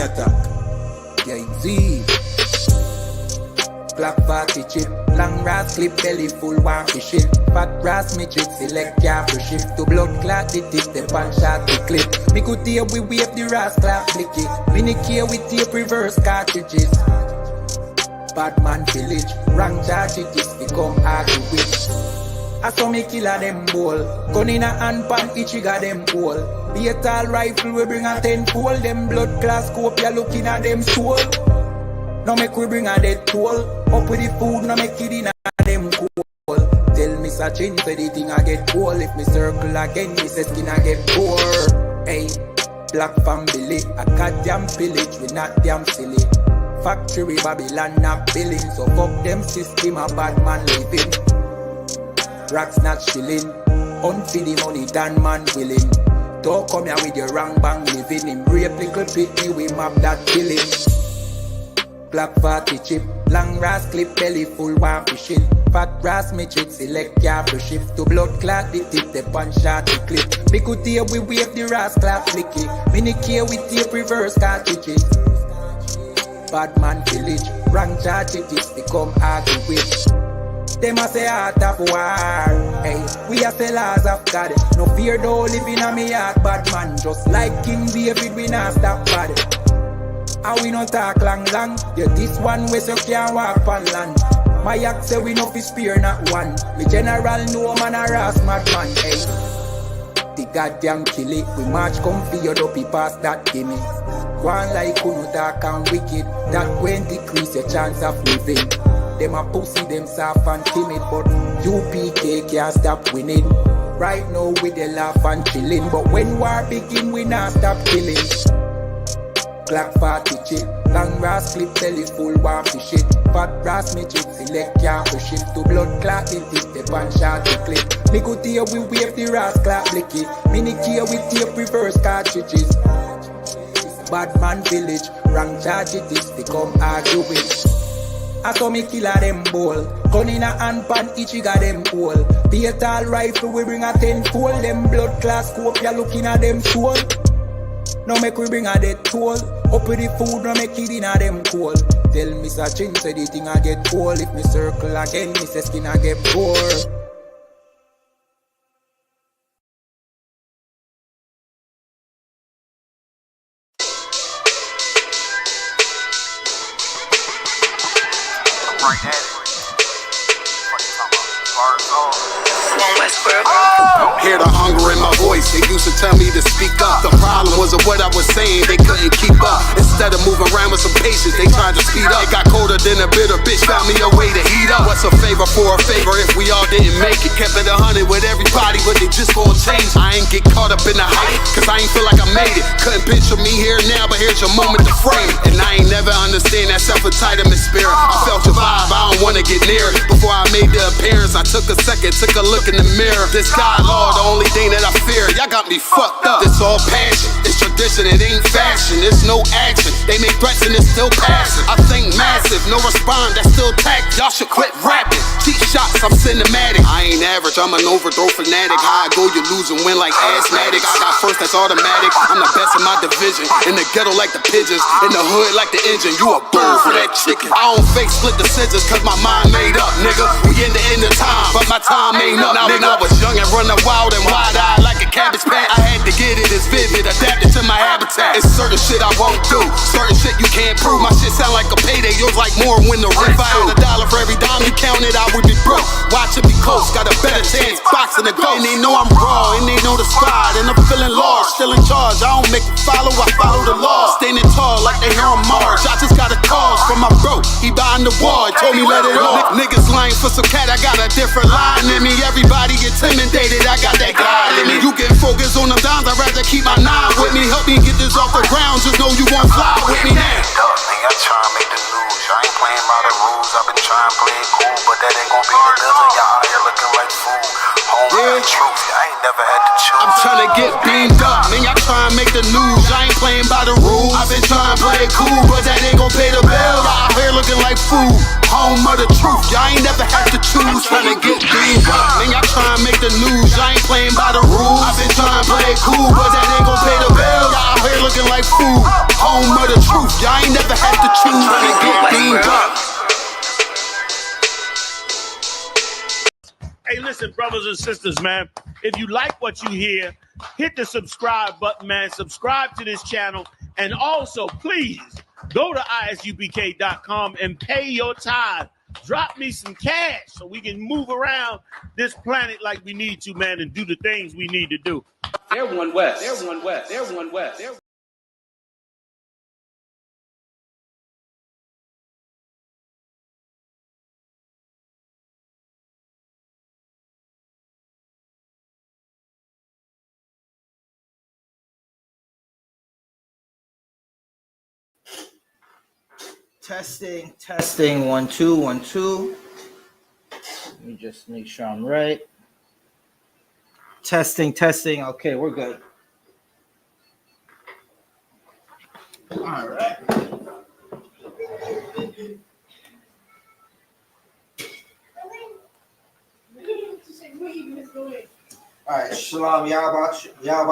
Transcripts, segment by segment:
attack. Yeah, Z. Black 40 chip, long brass clip, belly full, one fish it. Fat grass midget, select careful shift. To blood clot, the tip, the pan shot, the clip. Me could tear, we wave the ras clap, flick it. Mini care with tape, reverse cartridges. Bad man village, rank charge it is become argue with. I saw me killer them ball. Gun in a hand pan, each got them hole. Be a tall rifle, we bring a 10-fold. Them blood class scope, you looking at them soul. Now make we bring a dead toll. Up with the food, now make it in a them cool. Tell me such in for the thing I get cold. If me circle again, me say skin I get poor. Hey, black family, a goddamn village, we not damn silly. Factory Babylon not billing, so fuck them system, a bad man living. Racks not chilling, unfeed money than man willing. Don't come here with your wrong bang living. Him rape little pity, we map that killing. Black 40 chip, long brass clip, belly full, one fishing. Fat grass midget, select careful shift. To blood clot, the tip, the punch shot, the clip. Me could tear, we wave the ras clap, flicky. Mini care with tape, reverse cartridges. Bad man village, rank charge it is become argue with. Them a say heart of war. Hey, we a say laws of God. No fear though living on me heart, bad man. Just like King David, we not stop bad. And we no talk long. Yeah, this one way so can't walk on land. My act say we no fi spear not one. Me general no man a ras madman. Hey, the goddamn kill it. We march come for your dopey past that gimme. One like who no dark and wicked. That when decrease your chance of living. Them a pussy, them soft and timid, but U.P.K can't stop winning. Right now we dey laugh and chillin', but when war begin we not stop killing. Black 40 chip, long brass clip, belly full, one fish it. Fat brass midget, select careful shift. To blood clot, it is the pan shot, the clip. Me could tear, we wave the ras clap, blicky. Mini care with tape, reverse cartridges. Bad man village, rank charge it is become argue with. I saw me killer them ball. Gun in a hand pan, each got them hole. Be a tall rifle, we bring a 10-fold. Them blood class scope, you looking at them soul. Now make we bring a dead toll. Up with the food, now make it in a them cool. Tell me such in, say the thing I get cold. If me circle again, me say skin I get poor. Hear the hunger in my voice, they used to tell me to speak up. The problem wasn't what I was saying, they couldn't keep up. Instead of moving around with some patience, they tried to speed up. It got colder than a bitter bitch, found me a way to heat up. What's a favor for a favor if we all didn't make it? Kept it 100 with everybody, but they just gon' change. I ain't get caught up in the hype, cause I ain't feel like I made it. Couldn't picture me here now, but here's your moment to frame it. And I ain't never understand that self-entitlement spirit. I felt your vibe, I don't wanna get near it. Before I made the appearance, I took a second, took a look in the mirror. This God, Lord, the only thing that I fear. Y'all got me fucked up. It's all passion, it's tradition, it ain't fashion. It's no action, they make threats and it's still passing. I think massive, no respond, that's still tact. Y'all should quit rapping. Cheap shots, I'm cinematic. I ain't average, I'm an overthrow fanatic. How I go, you lose and win like asthmatic. I got first, that's automatic. I'm the best in my division. In the ghetto like the pigeons, in the hood like the engine. You a bird for that chicken. I don't fake split decisions cause my mind made up, nigga. We in the end of time, but my time ain't up. Now when I was young and running wild and wide-eyed like a cabbage patch, I had to get it as vivid, adapted to my habitat. It's certain shit I won't do, certain shit you can't prove. My shit sound like a payday, yours like more when the rent. If I had $1 for every dime you counted, I would be broke. Watch it be close, got a better chance, boxing the ghost. And they know I'm raw, and they know the squad, and I'm feeling large, still in charge. I don't make it follow, I follow the law. Standing tall like they here on Mars. I just got a call from my bro, he behind the wall, told me let it off. Niggas lying for some cat, I got a different line in me. Everybody intimidated, I got that God in me. You get focused on them dimes, I'd rather keep my nine with me. Help me get this off the ground, just know you won't fly with me now. I try to make the news, I ain't playing by the rules. I've been trying to play it cool, but that ain't gon' be the deal. Y'all out here looking like fool. Home the truth, I ain't never had to choose. I'm trying to get beamed up, man, y'all trying to make the news. I ain't playing by the rules. I've been trying to play it cool, but that ain't gon' pay the bill. Y'all out here looking like fool. Home of the truth, y'all ain't never had to choose. Trying to get beamed up, man, y'all trying to make the news. I ain't playing by the rules. I've been trying to play it cool, but that ain't gon' pay the bill. Y'all out here looking like fool. Home of the truth, Y'all ain't never had to choose to get beamed up. Hey, listen, brothers and sisters, man. If you like what you hear, hit the subscribe button, man. Subscribe to this channel. And also, please, go to isupk.com and pay your tithe. Drop me some cash so we can move around this planet like we need to, man, and do the things we need to do. They're one West. They're one West. They're one West. They're Testing, testing, 1 2 1 2. Let me just make sure I'm right. Testing, testing. Okay, we're good. All right. All right, Shalom, Yahweh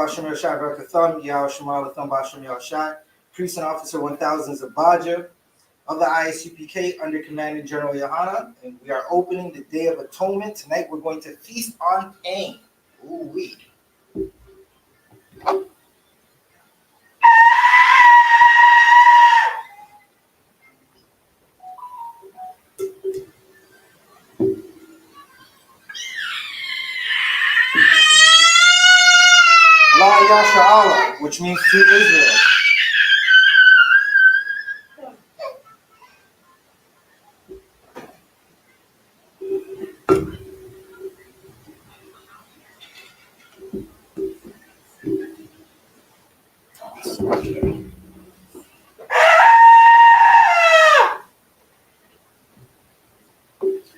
Shem Rashai Barakatham, Yahweh Shema Latham Bashem Yahshai, Priest and Officer 1000 Zabadja of the I.S.U.P.K under Commanding General YAHANNA, and we are opening the Day of Atonement. Tonight we're going to feast on pain. Ooh-wee. La Yasha Allah, which means to Israel.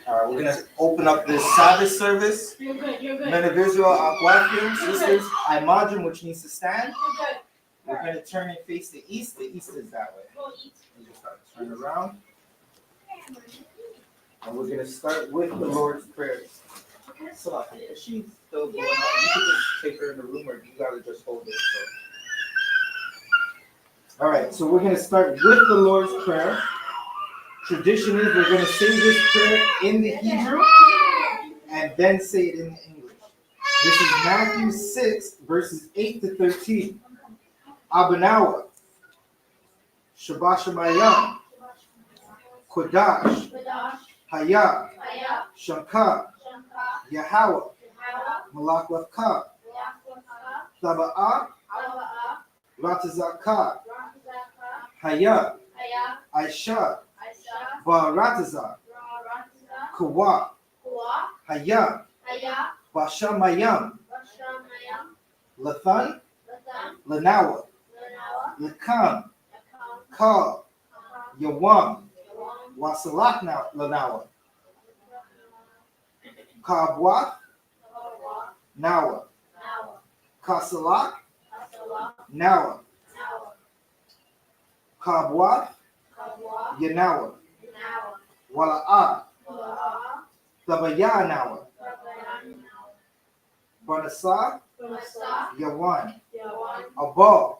All right, we're going to open up this Sabbath service. You're good, you're good. Men of Israel, Aquafium, sisters, Imagine, which means to stand. You're good. We're going to turn and face the east. The east is that way. Go eat. We just start to turn around. And we're going to start with the Lord's Prayer. So, is she still going on? You can just take her in the room, or you got to just hold it. So. All right, so we're going to start with the Lord's Prayer. Tradition is we're going to say this prayer in the Hebrew and then say it in the English. This is Matthew 6, verses 8 to 13. Abanawa, Shabbat Shemayim, Kodash, Hayah, Shankar, Yahweh, Malak Wafka, Taba'ah, Ratazakah, Hayah, I.S.U.P.K, Baratazah, Kawa, Hayah, Bashamayam, Lathan, Lanawa, Lakam, Ka, Yawam, Wasalak Lanawa, Kabwath, Nawa, Kasalak, Nawa, Kabwath, Yanawa, Wala'ah, Tabaya Nawa, Banasa, Yawan, Abal,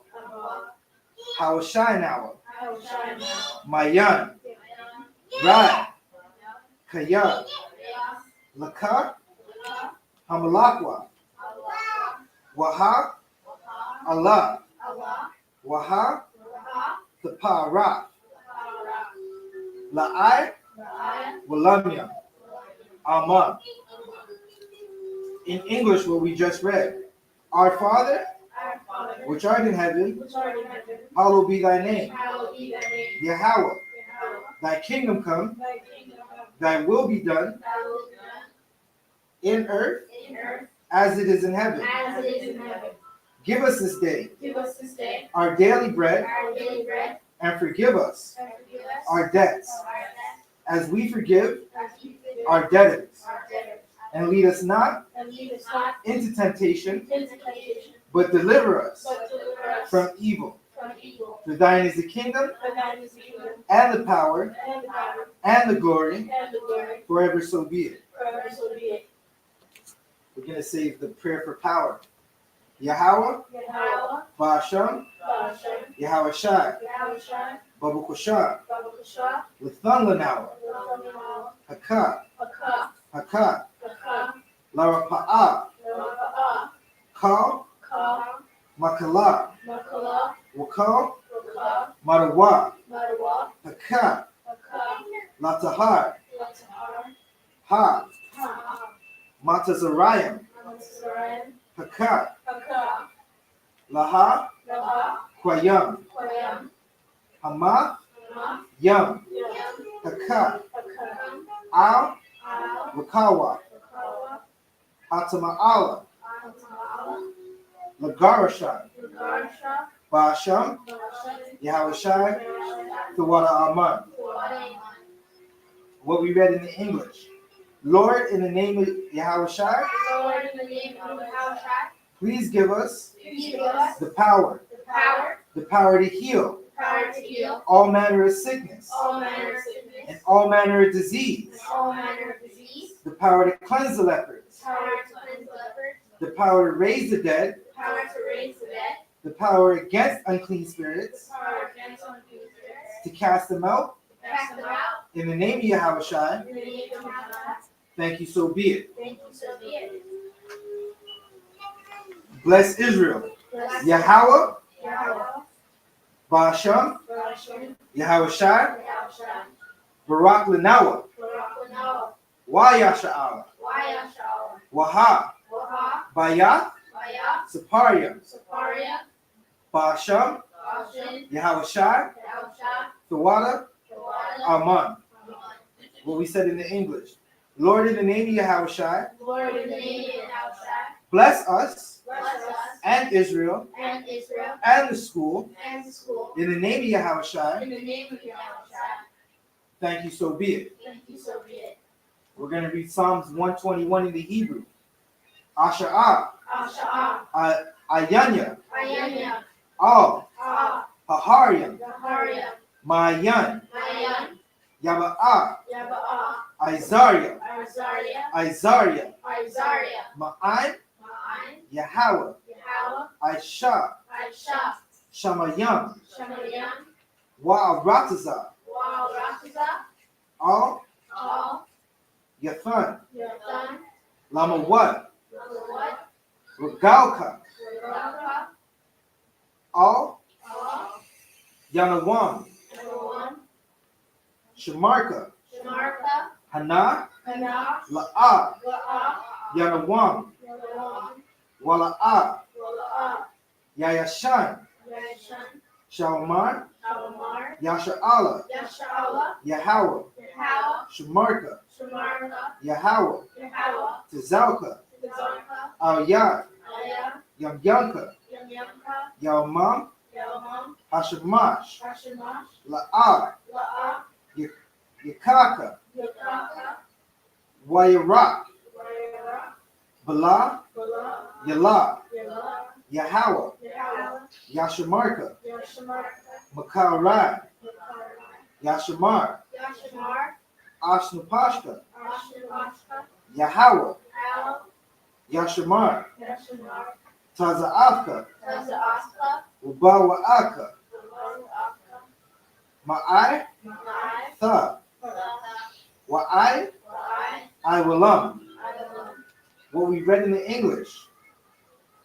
Hawashai Nawa, Mayan, Rad, Kaya, Laka, Hamalakwa, Waha, Allah, Waha, Tapara, La'ai, Walamya, Aman. In English, what we just read, Our Father, which art in heaven, hallowed be thy name. Yahweh, thy kingdom come, thy will be done in earth as it is in heaven. Give us this day our daily bread, and forgive us our debts as we forgive our debtors. And lead us not into temptation, but deliver us from evil. For thine is the kingdom, and the power, and the glory, forever so be it. We're going to save the prayer for power. Yahweh, Yahweh, Ba'asham, Ba'asham, Yahweh Shai, Yahweh Shai, Babukusha, Babakasha, Lithunganawa, Lathamawa, Haka, Haka, Haka, Haka, Larapa'a, Larapa'a, Ka, Ka, Makala, Makala, Waka, Waka, Marawa, Marawa, Haka, Haka, Latahar, Latahar, Ha, Ha, Matazarayim, Matsaraim, Haka, Haka, Laha, Laha, Kwayam, Kwayam, Hama, Hama, Yam, Yam, Haka, Haka, Al, Al, Wakawa, Wakawa, Hatama'ala, Atama'ala, Lagarashan, Garsha, Ba'asham, Ba'asham, Yahweh Shai, Yahweh, Thawada Aman. Shai, What we read in the English. Lord, in the name of Yahweh Shai, Lord, in the name of Yahweh Shai, please give us give us the power the power to heal to heal all manner of sickness all manner of and sickness, all manner of disease, and all manner of disease, the power to cleanse the lepers, power to cleanse the lepers, the power to raise the dead, power to raise the dead, the power against unclean spirits, power against unclean spirits, to cast them out. to cast them out, In the name of Yahweh Shai, in the name of Yahweh. thank you, so be it. Thank you, so be it. Bless Israel. Bless Yahweh, Yahweh, Ba'asham, Ba'asham, Yahweh Shai, Yahweh Shai, Barak Lanawa, Barak Lanawa, Wayasha'ala, Yasha'ala, Waha, Waha, Bayah, Baya, Saparia, Saparia, Ba'asham, Bashan, Yahweh Shai, Yahweh Shai, Thawada, Tawada, Aman. Aman. What we said in the English. Lord, in the name of Yahweh Shai, Lord, in the name of Yahweh Shai, bless us bless us and Israel and Israel and the school. and the school. In the name of Yahweh Shai, In the name of Yahweh Shai, thank you, so be it. thank you, so be it. We're going to read Psalms 121 in the Hebrew. Asha'ah, Asha'ah, Ayanya, Ayanya, Al, Ah, Haharyam, Zaharia, Ma'ayan, Mayan, Yaba'ah, Yaba'ah, Izaria, Arzaria, Izaria, Izaria, Ma'an, Ma'an, Yahweh, Yahweh, Aisha, Aisha, Shamayam, Shamayam, Wa'aratazah, Wa Rafiza, Al, Al, Yathan, Yathan, Lamawad, Lawad, Regalka, Raka, Al, Al, Yanawam, Yawan, Shamarka, Shamarka, Hana, Hana, La'ah, La'a, Yanawam, Yawan, Wala'ah, Wala'a, Yayashan, Yashan, Shalmar, Shalamar, Yasha'ala, Yasha'ala, Yahweh, Yahweh, Shamarka, Shamarka, Yahweh, Yahweh, Tazalka, Tazarka, Al-Yad, Aya, Yamyanka, Yamyamka, Yalmam, Yalmam, Hashamash, Hashamash, La'ah, La'a, Yakaka, Yakaka, Wayarak, Wayara, Bala, Bala, Yalah, Yala, Yahweh, Yahweh, Yashamarka, Yashamarka, Makarad, Makara, Yashamar, Yashamar, Ashnapashka, Ashamashka, Yahweh, Al, Yashamar, Yashamar, Taza'afka, Taza'aska, Ubawa'aka, Wa'aka, Ma'ai, Ma'ai, Tha, Wa'aka, Wa'ai, Wa'ai, I Willam. Adalam. What we read in the English.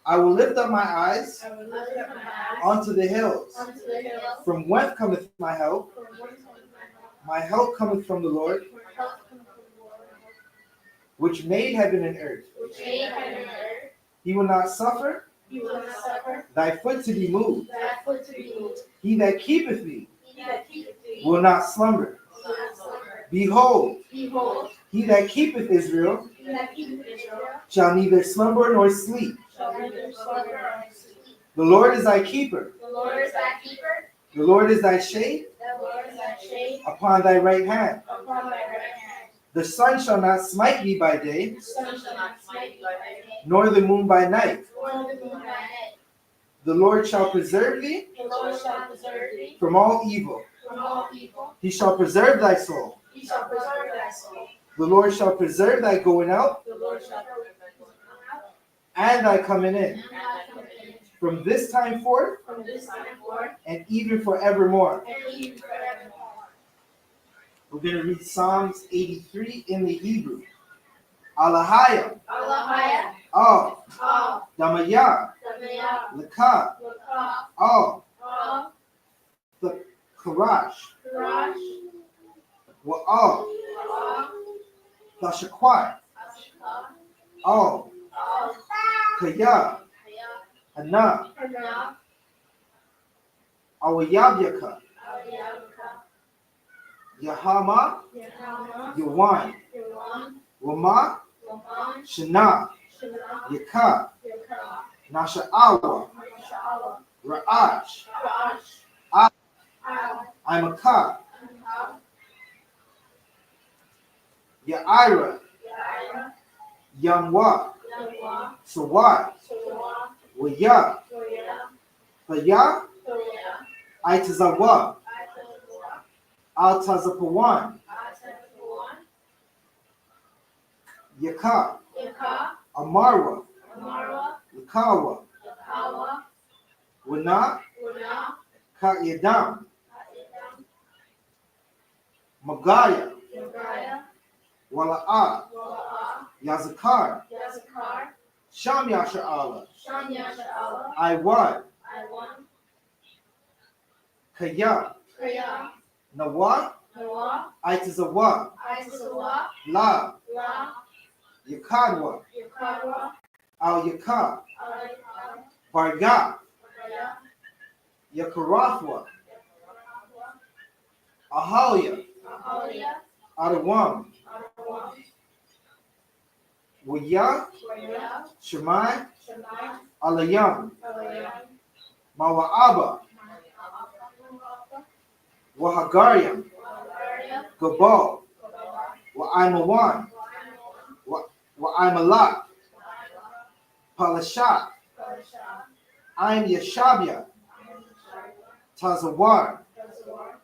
I will lift up my eyes I will lift up my eyes unto the hills. unto the hills, From whence cometh my help? from whence cometh my help? My help cometh from the Lord, For help cometh from the Lord, which made heaven and earth. which made heaven and earth. He will not suffer He will not suffer thy foot to be moved. thy foot to be moved. He that keepeth thee He that keepeth thee will not slumber. will not slumber. Behold, Behold, he that keepeth Israel he that keepeth Israel shall neither slumber nor sleep. shall neither slumber nor sleep. The Lord is thy keeper. The Lord is thy keeper. The Lord is thy shade The Lord is thy shade upon thy right hand. upon thy right hand. The sun shall not smite thee by day, The sun shall not smite thee by day, nor the moon by night. nor the moon by night. The Lord shall preserve thee The Lord shall preserve thee from all evil. from all evil. He shall preserve thy soul. He shall preserve thy soul. The Lord shall preserve thy going out The Lord shall preserve thy going out and thy coming in and thy coming in from this time forth from this time forth, and even forevermore. and even forevermore. We're going to read Psalms 83 in the Hebrew. Alahaya, Allahaya, Al, Al, Damaya, Damaya, Laka, Laka, Al, Al, the Karash, Raj, Wa'al, Al, the Shakwai, Ashka, Al, Al, Kaya, Kaya, Hana, Hana, Awayabyaka, Aliyabka, Yahama, Yahama, Yawan, Yawan, Wama, Waman, Shana, Shana, Yaka, Yaka, Nasha'awa, Masha'Allah, Ra'ash, Raj, Al, Al, Imaka, Anha, Ya'ira, Yaira, Yamwa, Yamwa, Sawat, Sawa, Waya, Soya, Faya, Soya, Aitazawa, Aitawa, Altazapawan, Atapuan, Yaka, Yaka, Amarwa, Amarwa, Lakawa, Yakawa, Wana, Una, Ka'yadam, Adidam, Magaya, Yagaya, Wala'a, Wala'a, Yazakar, Yazakar, Sham Yasha'ala, Shanya Sha'ala, Iwad, Iwan, Kaya, Kaya, Nawa, Noah, Aitazawa, Aisawa, La, La, Yakadwa, Yakawa, Al Yaka, Alaya, Barga, Raya, Yakarathwa, Ahalia, Ahalia, Adawam, Adawam, Waya, Raya, Shemai, Shemai, Alayam, Alayam, Mawa'aba, Wahagariam, Wahagariam, Gabal, Gabal, Wa'aimawan, Wa'aimalak, Palashat, Palasha, Aim Yashabia, Tazawar, Tazawar,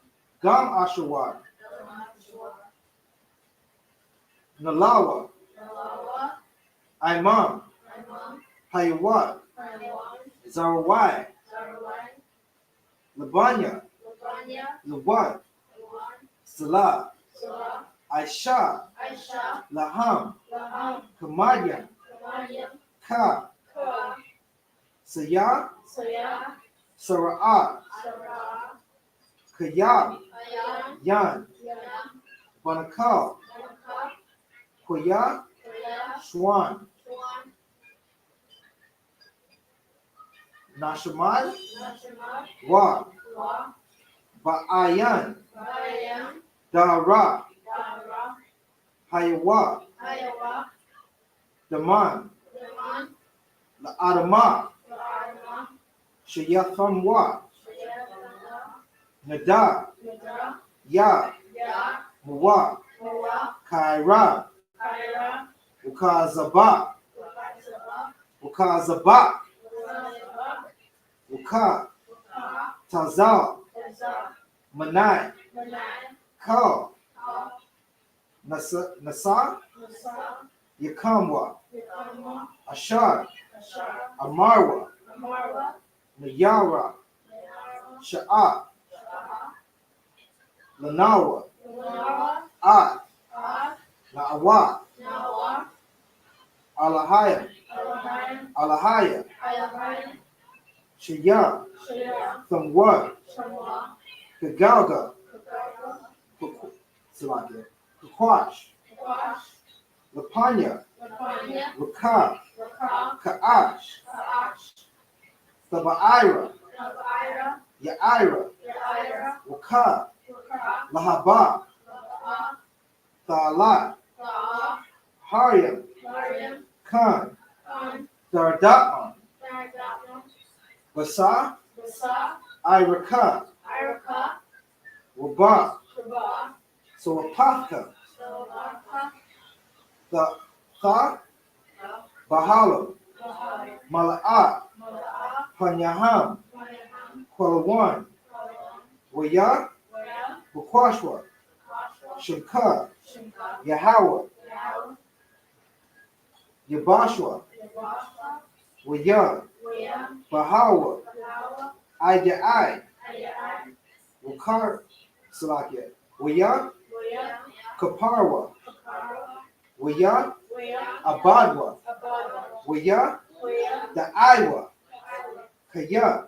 Gam Ashawar, Damashua, Nalawa, Nalawa, Imam, Imam, Hayawat, Haiwan, Zarawai, Sarawai, Labanya, Labanya, Lawat, Luan, Salah, Salah, Aisha, Aisha, Laham, Laham, Kamadyan, Kamayan, Ka, Ka, Saya, Saya, Sara'at, Sarah, Kayab, Ayan, Yan, Yana, Banakal, Manaka, Koya, Koya, Shwan, Swan, Nashamal, Nashamat, Wa, Wa, Ba'ayan, Bayan, Dara, Dara, Hayawa, Hayawa, Daman, Daman, La'adama, La'adama, Shayathamwa, Shayatana, Nada, Nada, Ya, Ya, Muwa, Moa, Kaira, Kaira, Ukazaba, Wakazaba, Ukazaba, Wakazaba, Uka, Waka, Tazal, Taza, Manai, Manai, Kal, Ka, Nasa, Nasa, Yakamwa, Yakama, Ashar, Ashar, Amarwa, Amarwa, Nayara, Nayara, Sha'a, Shaha, Lanawa, Lunawa, At, Ad, Na'awa, Nawa, Alahaya, Alahayan, Alahaya, Alahayan, Shaya, Shaya, Thamwa, Shamwa, Kagalga, Kagawa, Salakia, Kakwash, Wash, Lapanya, Lapanya, Raka, Raka, Ka'ash, Kaash, Thaba'ira, Nabaira, Ya'ira, Yaira, Waka, Waka, Lahaba, Laha, Tha'alat, La'a, Haryam, Mariam, Khan, Khan, Dardatman, Daradama, Basa, Basa, Iraka, Iraka, Waba, Shaba, so Apaka, Salaka, the Tha, Bahala, Bahari, Mala'at, Mala'a, Panyaham, Mayaham, Kwalawan, Kawalan, Waya, Waya, Bukwashwa, Kashwa, Shimka, Shinka, Yahawa, Yahwa, Yabashwa, Yabasha, Waya, Bahawa, I, Wakar, Salakia, Waya, Kaparwa, Waya, Abadwa, Waya, the Iowa, Kaya,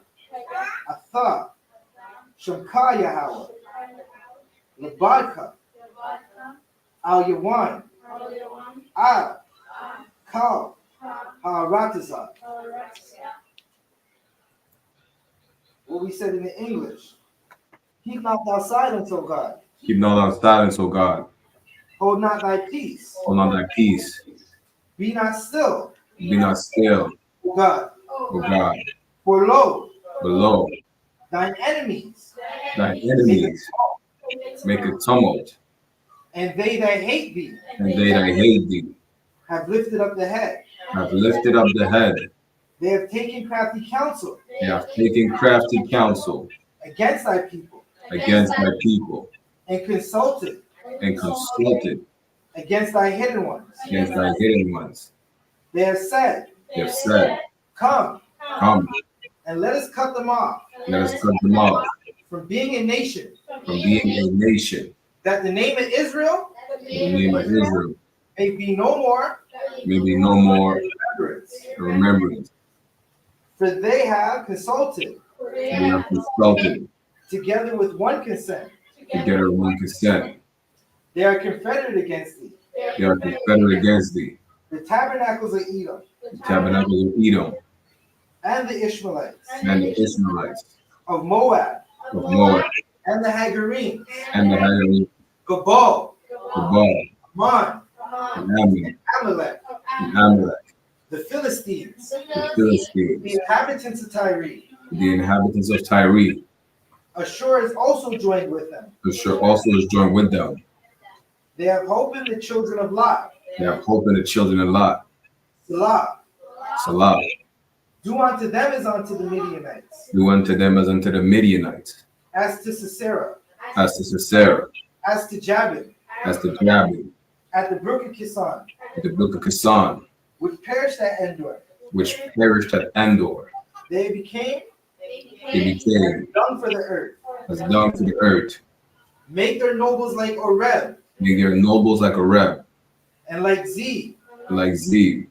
Atha, Shamkaya Hawa, Labadka, Al Yawan, Al, Kal, Haratazah. What we said in the English. Keep not thy silence, O God. Keep not thy silence, O God. Hold not thy peace. Hold not thy peace. Be not still, Be not still, O God. O God. For lo, Below, thine enemies thine enemies make a tumult, and they that hate thee and they that hate thee have lifted up the head. have lifted up the head. They have taken crafty counsel They have taken crafty counsel against thy people against thy people, and consulted and consulted against thy hidden ones. against thy hidden ones. They have said, They have said, come come, and let us cut them off let us cut them off from being a nation, from being a nation, that the name of Israel in the name of Israel may be no more may be no more remembrance. a remembrance. For they have consulted We have consulted together with one consent. together one consent. They are confederate against thee. They are confederate against thee, The tabernacles of Edom the tabernacles of Edom, and the Ishmaelites and the Israelites of Moab of Moab, and the Hagarenes, and the Hagarenes, Gabal, Gabal, Ammon, and Ammon, Amalek, and Amalek, the Philistines, the Philistines, the inhabitants of Tyre. the inhabitants of Tyre. Ashur is also joined with them. Ashur also is joined with them. They have hope in the children of Lot. They have hope in the children of Lot. Salah. Salah. Do unto them as unto the Midianites, Do unto them as unto the Midianites, as to Sisera, as to Sisera, as to Jabin, as to Jabin, at the brook of Kisan, at the brook of Kisan, which perished at Endor. which perished at Endor. They became They became dung for the earth. as dung to the earth. Make their nobles like Oreb, Make their nobles like a reb, and like Zeb, like Zeb.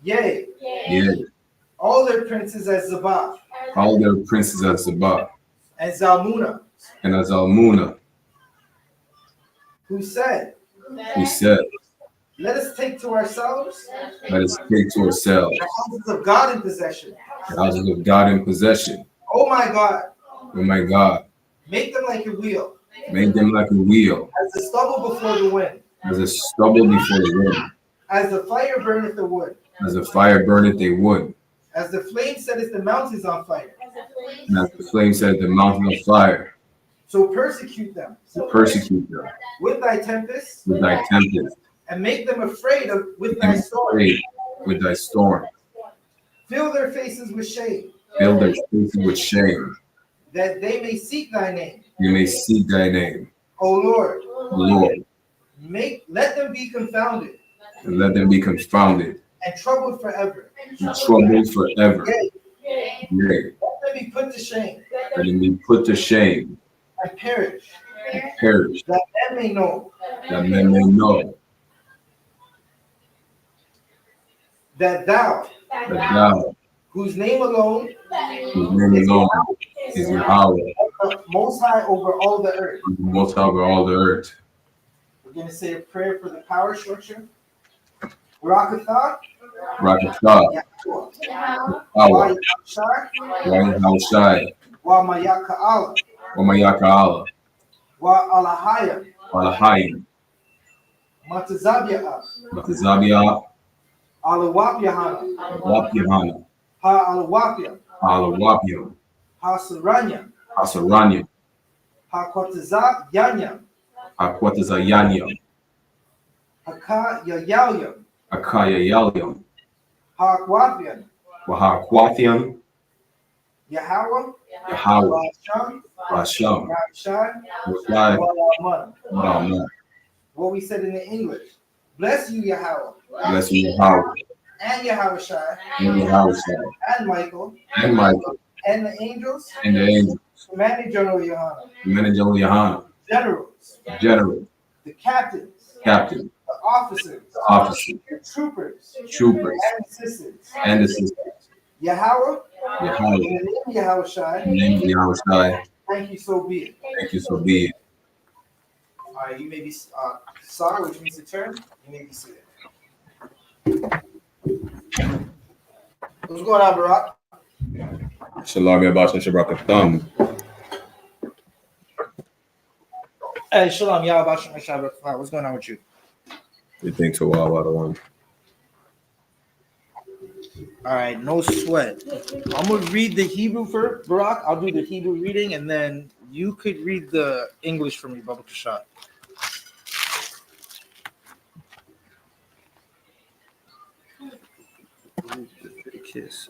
yea, Yea, all their princes as Zabah, all their princes as Zabah, and Zalmunna, and as Almunna, who said, who said, let us take to ourselves let us take to ourselves the houses of God in possession. the houses of God in possession. Oh my God, Oh my God, make them like a wheel, make them like a wheel, as the stubble before the wind, as a stubble before the wind, as the fire burneth the wood, as a fire burneth they wood, as the flame setteth the mountains on fire. and as the flame set the mountain of fire. So persecute them To persecute them with thy tempests, with thy tempest, and make them afraid of with thy and sword. afraid with thy storm. Fill their faces with shame, Fill their faces with shame. that they may seek thy name. You may seek thy name, O Lord, Lord, let them be confounded and let them be confounded and troubled forever. and troubled forever. Yea, Yea, let them be put to shame let them be put to shame and perish, and perish, that men may know that men may know that thou, that thou, whose name alone whose name alone is Yahweh, the most high over all the earth. the most high over all the earth. We're going to say a prayer for the power structure. Rakatha, Rakatah, Yahuwah, Awa, Shai, Yahawashai, Wa Mayaka'ala, Omayaka'ala, Wa Alahaya, Alahayim, Matazabia, Matazabia, Alawap Yahanna, Wapyahana, Ha Alawapia, Alawapyam, Ha Saranya, Asaranya, Ha Kwatazab Yanya, Akwatazayanyam, Haka Yayalyam, Akaya Yalyam, Ha Kwafian, Wahakwathiam, Yahweh, Yahweh, Rasham, Rasham, Rashai, Rashai, Wa Rama. What we said in the English. Bless you, Yahweh, Bless you, Yahweh, and Yahushua and Yahushua, and Michael and Michael, and the angels, and the angels, commanding General Yohanan, Commander General YAHANNA, generals, General, the captains, Captain, the officers, Officer, the troopers, Troopers, and assistants. and Assistants. Yahweh, Yahweh, in the name of Yahushua, in the name of Yahushua, thank you, so be it. thank you, so be it. All right, you may be sorry, which means to turn. You may be seated. What's going on, Barack? Shalom, Yabasha Shabrak Thumb. Hey, Shalom, Yahweh, Shabbat. What's going on with you? You think to wow, the one. All right, no sweat. I'm gonna read the Hebrew for Barack. I'll do the Hebrew reading, and then you could read the English for me, Baba Kashat. Kiss.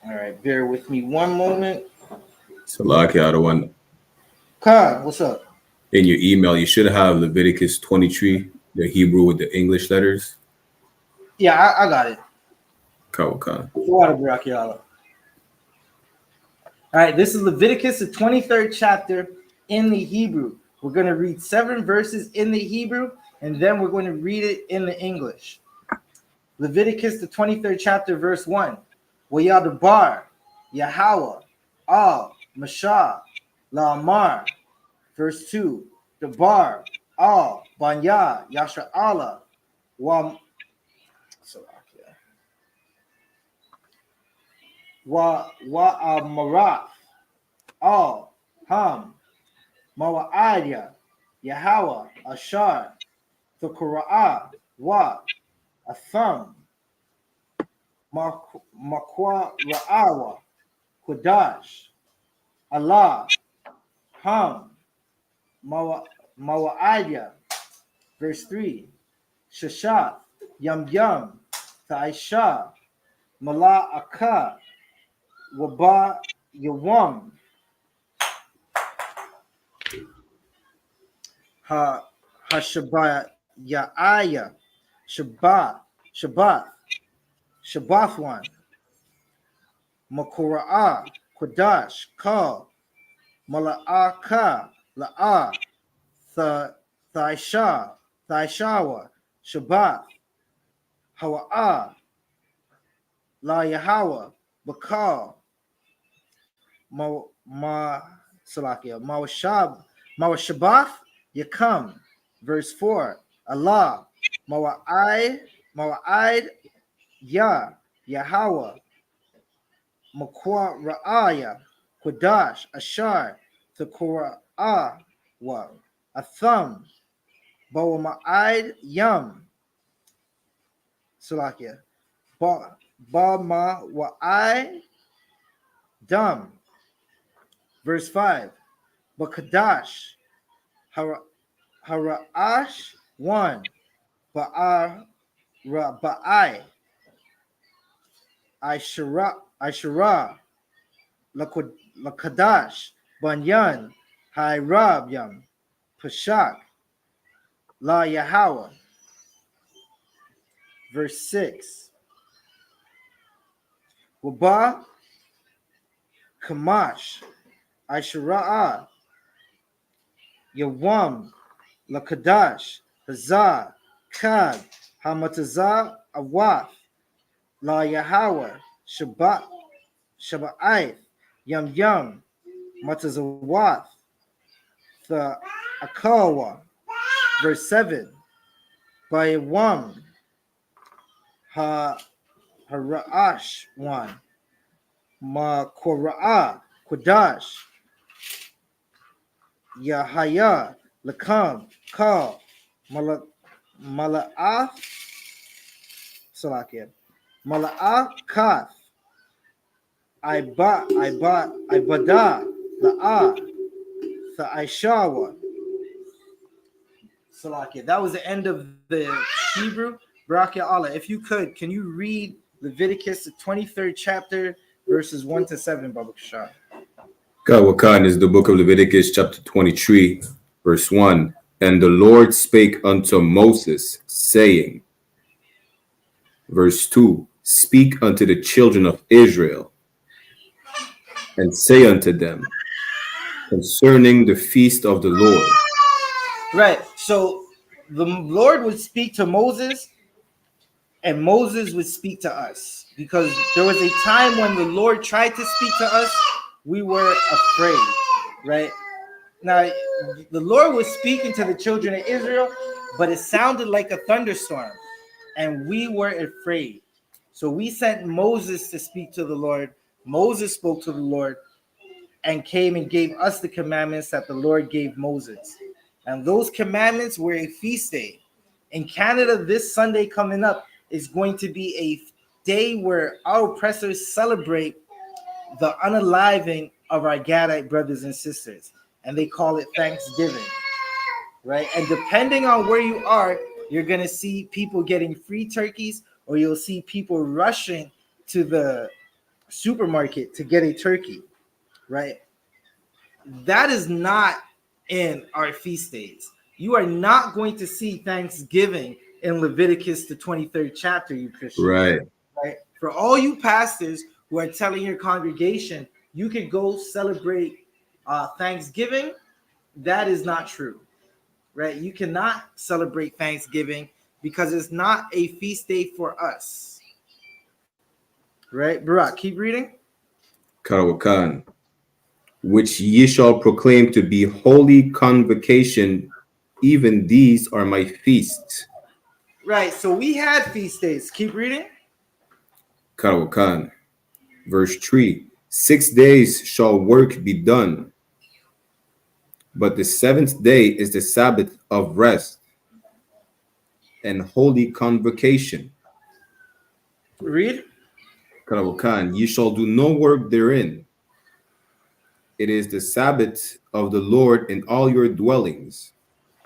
All right, bear with me one moment. Salakia, the one. Khan, what's up? In your email, you should have Leviticus 23, the Hebrew with the English letters. Yeah, I got it. Kawakan. Water, Barack Yala. All right, this is Leviticus, the 23rd chapter in the Hebrew. We're going to read 7 verses in the Hebrew, and then we're going to read it in the English. Leviticus, the 23rd chapter, verse 1. Wayadabar, Yahweh, Al, Mashah, La'amar. Verse 2. Dabar, Al, Banya, Yasha Allah, Wa Amarath, Al, Ham, Mawa'adya, Yahweh, Ashar, Thukura'ah, Wa, Atham, Makwa Ra'awa, Kudash, Allah, Ham, Mawa'adya. Verse 3. Shashat, Yum Yum, Ta'isha, Mala'aka, Waba Yawam, Hashabah Ya'aya, Shabbath one, Makura'ah, Kodash, Ka, Mala'aka, La'a, Thaishawa, Shabbath, Hawa'ah, La Yahweh, Bakal, Mawashabath, Yakam. Verse 4. Allah, Mawa'id, Ya, Yahweh, Makwa Ra'aya, Kodash, Ashar, Thukura'ah, Atham, Bawama'id, Yam, Salakia, Ba Wa'ai, Dam. Verse 5. Bakadash, Hara'ash, 1. Ba'ai, Aishara, Lakadash, Banyan, Hairab Yam, Pashak, La Yahweh. Verse 6. Waba, Kamash, Aishara'a, Yawam, Lakadash, Hazah, Kad, Hamatazah, Awath, La Yahweh, Shaba'ith, Yum Yum, Matazawath, the Akawa. Verse 7. Bayawam, Hara'ash 1. Makora'ah, Kodash, Yahaya, Lakam, Kal, Mala'ath, Salakia, Mala'ath, Kath, Ibada, La'ah, Tha'ishawa. Salakia. That was the end of the Hebrew. Barakia Allah, if you could, can you read Leviticus, the 23rd chapter, verses 1 to 7, Baba Kashar? Kawakan is the book of Leviticus, chapter 23, Verse 1. And the Lord spake unto Moses, saying, verse 2, speak unto the children of Israel, and say unto them concerning the feast of the Lord. Right. So the Lord would speak to Moses, and Moses would speak to us, because there was a time when the Lord tried to speak to us, we were afraid, right? Now, the Lord was speaking to the children of Israel, but it sounded like a thunderstorm, and we were afraid. So we sent Moses to speak to the Lord. Moses spoke to the Lord and came and gave us the commandments that the Lord gave Moses. And those commandments were a feast day. In Canada, this Sunday coming up is going to be a day where our oppressors celebrate the unaliving of our Gadite brothers and sisters. And they call it Thanksgiving, right? And depending on where you are, you're going to see people getting free turkeys, or you'll see people rushing to the supermarket to get a turkey, right? That is not in our feast days. You are not going to see Thanksgiving in Leviticus, the 23rd chapter, you Christians. Right. Right? For all you pastors who are telling your congregation you could go celebrate Thanksgiving, that is not true, right? You cannot celebrate Thanksgiving because it's not a feast day for us, right? Barak, keep reading. Karawakan, which ye shall proclaim to be holy convocation, even these are my feasts. Right, so we had feast days. Keep reading. Karawakan, verse 3, 6 days shall work be done, but the seventh day is the Sabbath of rest and holy convocation. Read. Karawakan, ye shall do no work therein. It is the Sabbath of the Lord in all your dwellings.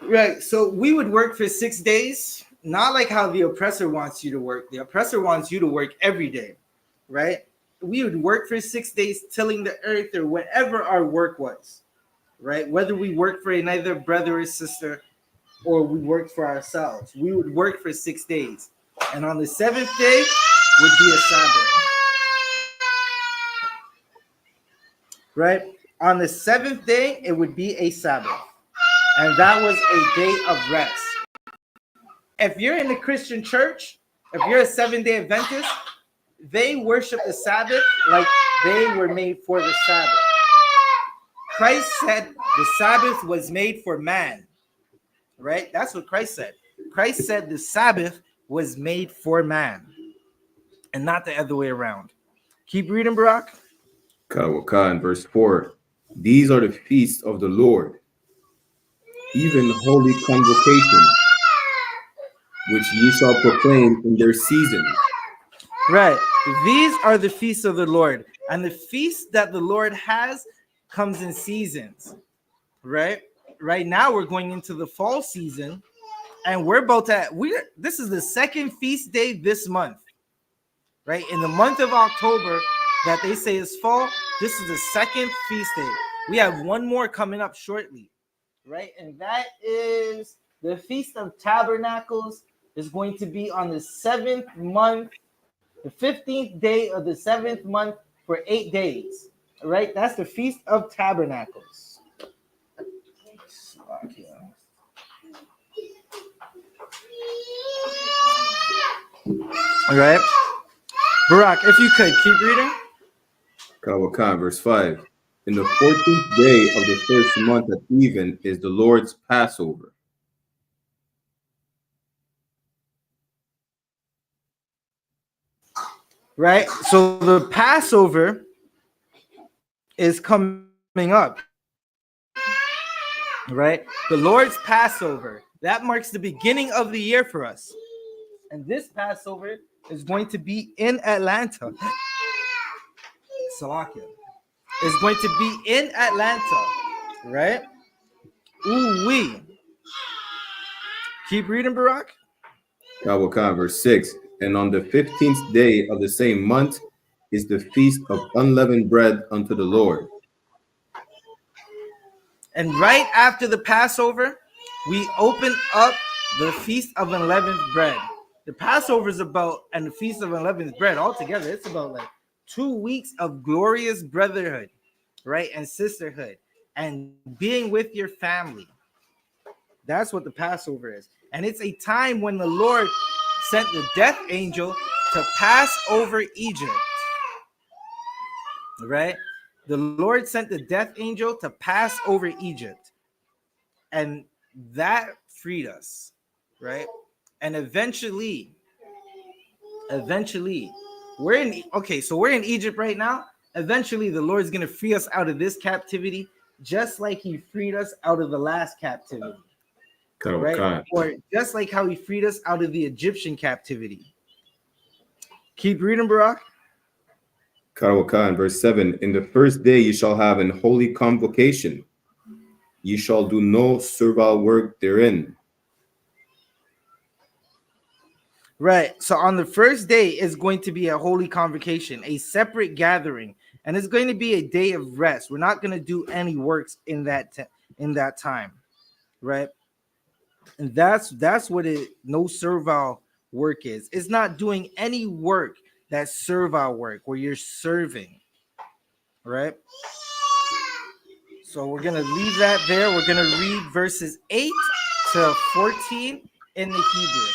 Right, so we would work for 6 days, not like how the oppressor wants you to work. The oppressor wants you to work every day, right? We would work for 6 days, tilling the earth or whatever our work was, right? Whether we work for another brother or sister, or we worked for ourselves, we would work for 6 days. And on the seventh day would be a Sabbath, right? On the seventh day, it would be a Sabbath. And that was a day of rest. If you're in the Christian church, if you're a 7-day Adventist, they worship the Sabbath like they were made for the Sabbath. Christ said the Sabbath was made for man, right? That's what Christ said. Christ said the Sabbath was made for man and not the other way around. Keep reading, Barak. Karawakan, verse 4, these are the feasts of the Lord, even holy convocation, which ye shall proclaim in their season. Right. These are the feasts of the Lord. And the feast that the Lord has comes in seasons, right? Right now we're going into the fall season, and this is the second feast day this month, right? In the month of October that they say is fall, this is the second feast day. We have one more coming up shortly, right? And that is the Feast of Tabernacles. Is going to be on the 7th month, the 15th day of the 7th month for 8 days. All right, that's the Feast of Tabernacles. All right, Barak, if you could keep reading. Karawakan, verse 5, in the 14th day of the first month at even is the Lord's Passover. Right, so the Passover is coming up, right? The Lord's Passover, that marks the beginning of the year for us. And this Passover is going to be in Atlanta. Salakia is going to be in Atlanta, right? Ooh-wee. Keep reading, Barak. Karawakan, verse 6, and on the 15th day of the same month is the feast of unleavened bread unto the Lord. And right after the Passover, we open up the Feast of Unleavened Bread. The Passover is about, and the Feast of Unleavened Bread altogether, it's about like 2 weeks of glorious brotherhood, right? And sisterhood and being with your family. That's what the Passover is. And it's a time when the Lord sent the death angel to pass over Egypt, right? The Lord sent the death angel to pass over Egypt. And that freed us, right? And eventually, we're in Egypt right now. Eventually, the Lord's going to free us out of this captivity, just like he freed us out of the last captivity. Right? Or just like how he freed us out of the Egyptian captivity. Keep reading, Barak. Karawakan, verse 7. In the first day you shall have an holy convocation. You shall do no servile work therein. Right. So on the first day is going to be a holy convocation, a separate gathering, and it's going to be a day of rest. We're not going to do any works in that time, right? And that's what no servile work is. It's not doing any work that's servile work where you're serving, right? So we're going to leave that there. We're going to read verses 8 to 14 in the Hebrew.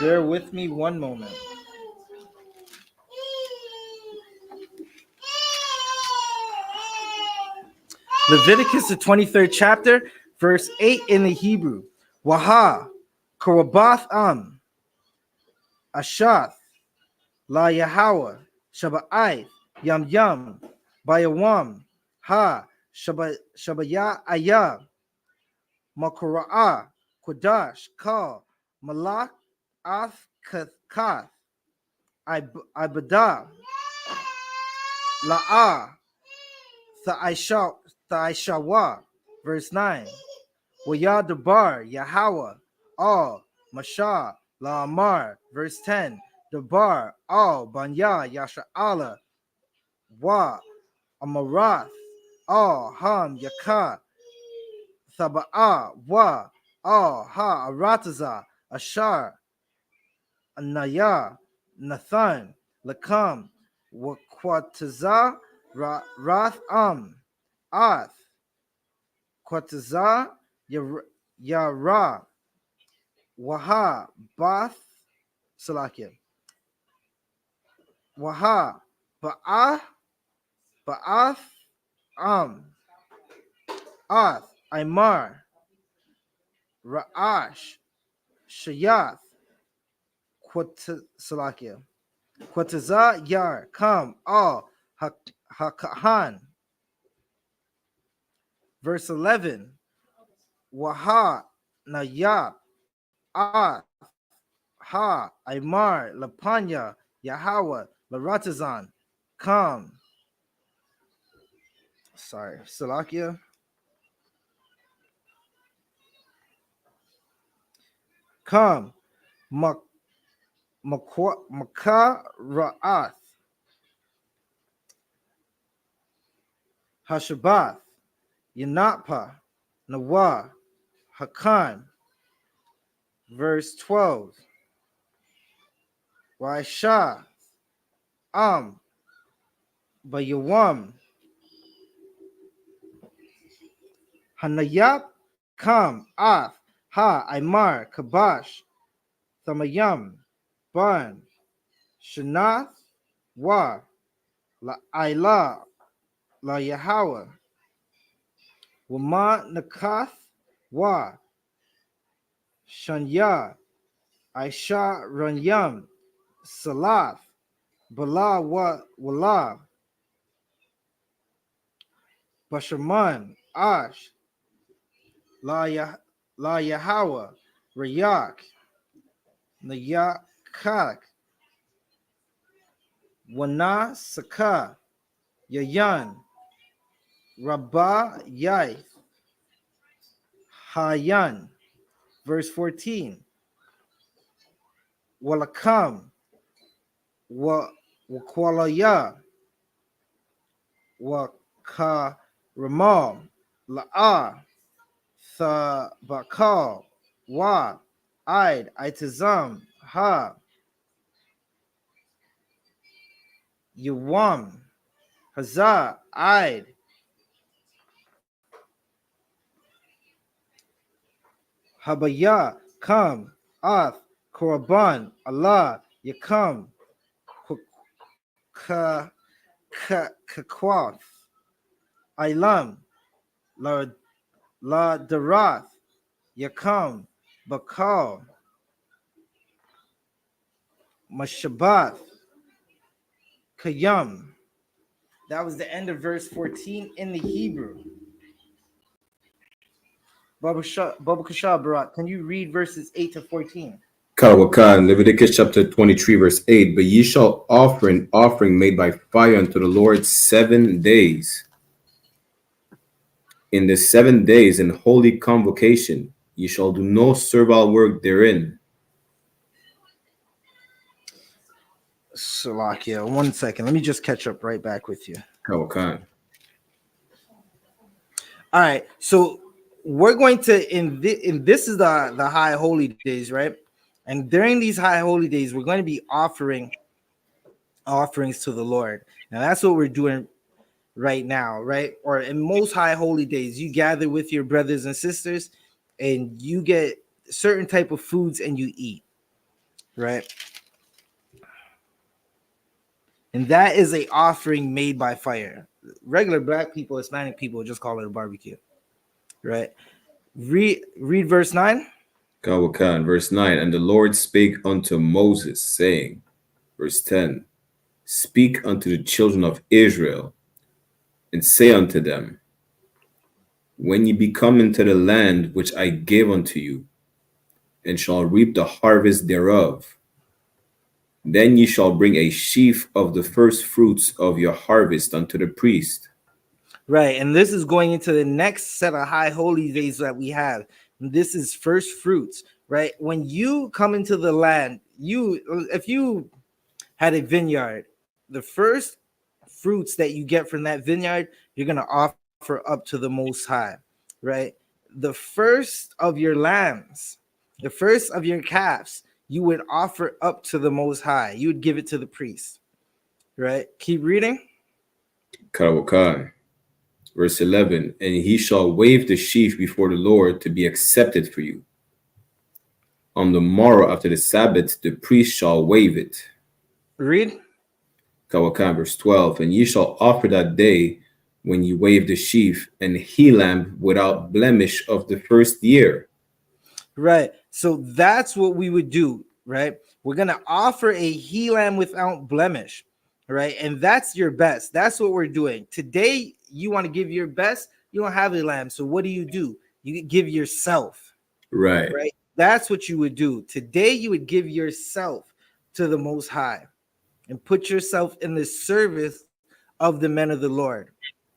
Bear with me one moment. Leviticus, the 23rd chapter, verse 8 in the Hebrew. Waha, Karabath Ashath, La Yahweh, Shabbai, Yam Yam, Bayawam, Ha, Shabaya Ayah, Makura'ah, Kodash, Ka, Malak, Ath Kath, Ibadah, La'ah, Tha'ishawa, verse 9. Wayadabar, Yahweh, Al, Mashah, La'amar, verse 10. Dabar, Al, Banya, Yasha'ala, Wa, Amarath, Al, Ham, Yakah, Thaba'ah, Wa, Al, Ha, Arataza, Ashar, Anaya, Nathan, Lakam, Wakwataza, Rath, Ath, Kwataza, Yara, Waha, Bath, Salakia, Waha, Ba'ath, Ath, Aymar, Ra'ash, Shayath, Salakia, Kwataza, Yar, Kam, Al, Hakahan. Verse 11, Waha, Nayab, Ah, Ha, Aymar, Lapanya, Yahweh, Laratazan, Kam. Sorry, Salakia. Kam, Makah Ra'ath, Hashabath, Yanatpa, Nawah, Hakan. Verse 12, Waisha, Bayawam, Hanayap, Kam, Ath, Ha, Aymar, Kabash, Thamayam, Ban, Shanath, Wa, La Ayla, La Yahweh, Wama Nakath, Wa, Shanya, Aisha Ranyam, Salath, Bala Wa Wala, Bashaman, Ash, La Yahweh, Rayak, Nayakak, Wana Saka, Yayan, Rabba Yaith, Hayan. Verse 14, Walakam, Wakwalaya, Wakaramal, La'a, Thabakal, Wa, Id, Itazam, Ha, Yawam, Hazah, Id, Habaya, Kam, Ath, Koraban, Allah, Yakam, Kakwath, Ilam, La Darath, Yakam, Bakal, Mashabath, Kayam. That was the end of verse 14 in the Hebrew. Baba Kashab Barak, can you read verses 8 to 14? Karawakan, Leviticus chapter 23, verse 8. But ye shall offer an offering made by fire unto the Lord 7 days. In the 7 days in holy convocation, ye shall do no servile work therein. Salakia, 1 second. Let me just catch up right back with you. Karawakan. All right, so we're going to this is the high holy days, right? And during these high holy days, we're going to be offering offerings to the Lord. Now that's what we're doing right now, right? Or in most high holy days, you gather with your brothers and sisters and you get certain type of foods and you eat, right? And that is a offering made by fire. Regular black people, Hispanic people just call it a barbecue, right? Read verse 9. Karawakan, verse 9. And the Lord spake unto Moses, saying, verse 10, speak unto the children of Israel, and say unto them, when ye be come into the land which I gave unto you, and shall reap the harvest thereof, then ye shall bring a sheaf of the first fruits of your harvest unto the priest. Right, and this is going into the next set of high holy days that we have. And this is first fruits, right? When you come into the land, if you had a vineyard, the first fruits that you get from that vineyard, you're going to offer up to the Most High, right? The first of your lambs, the first of your calves, you would offer up to the Most High. You would give it to the priest, right? Keep reading. Karawakan, verse 11, and he shall wave the sheaf before the Lord to be accepted for you. On the morrow after the Sabbath, the priest shall wave it. Read. Karawakan, verse 12, and ye shall offer that day when ye wave the sheaf, an he lamb without blemish of the first year. Right. So that's what we would do, right? We're going to offer a he lamb without blemish, right? And that's your best. That's what we're doing. Today, you want to give your best. You don't have a lamb. So what do? You give yourself, Right. right? That's what you would do. Today, you would give yourself to the Most High and put yourself in the service of the men of the Lord,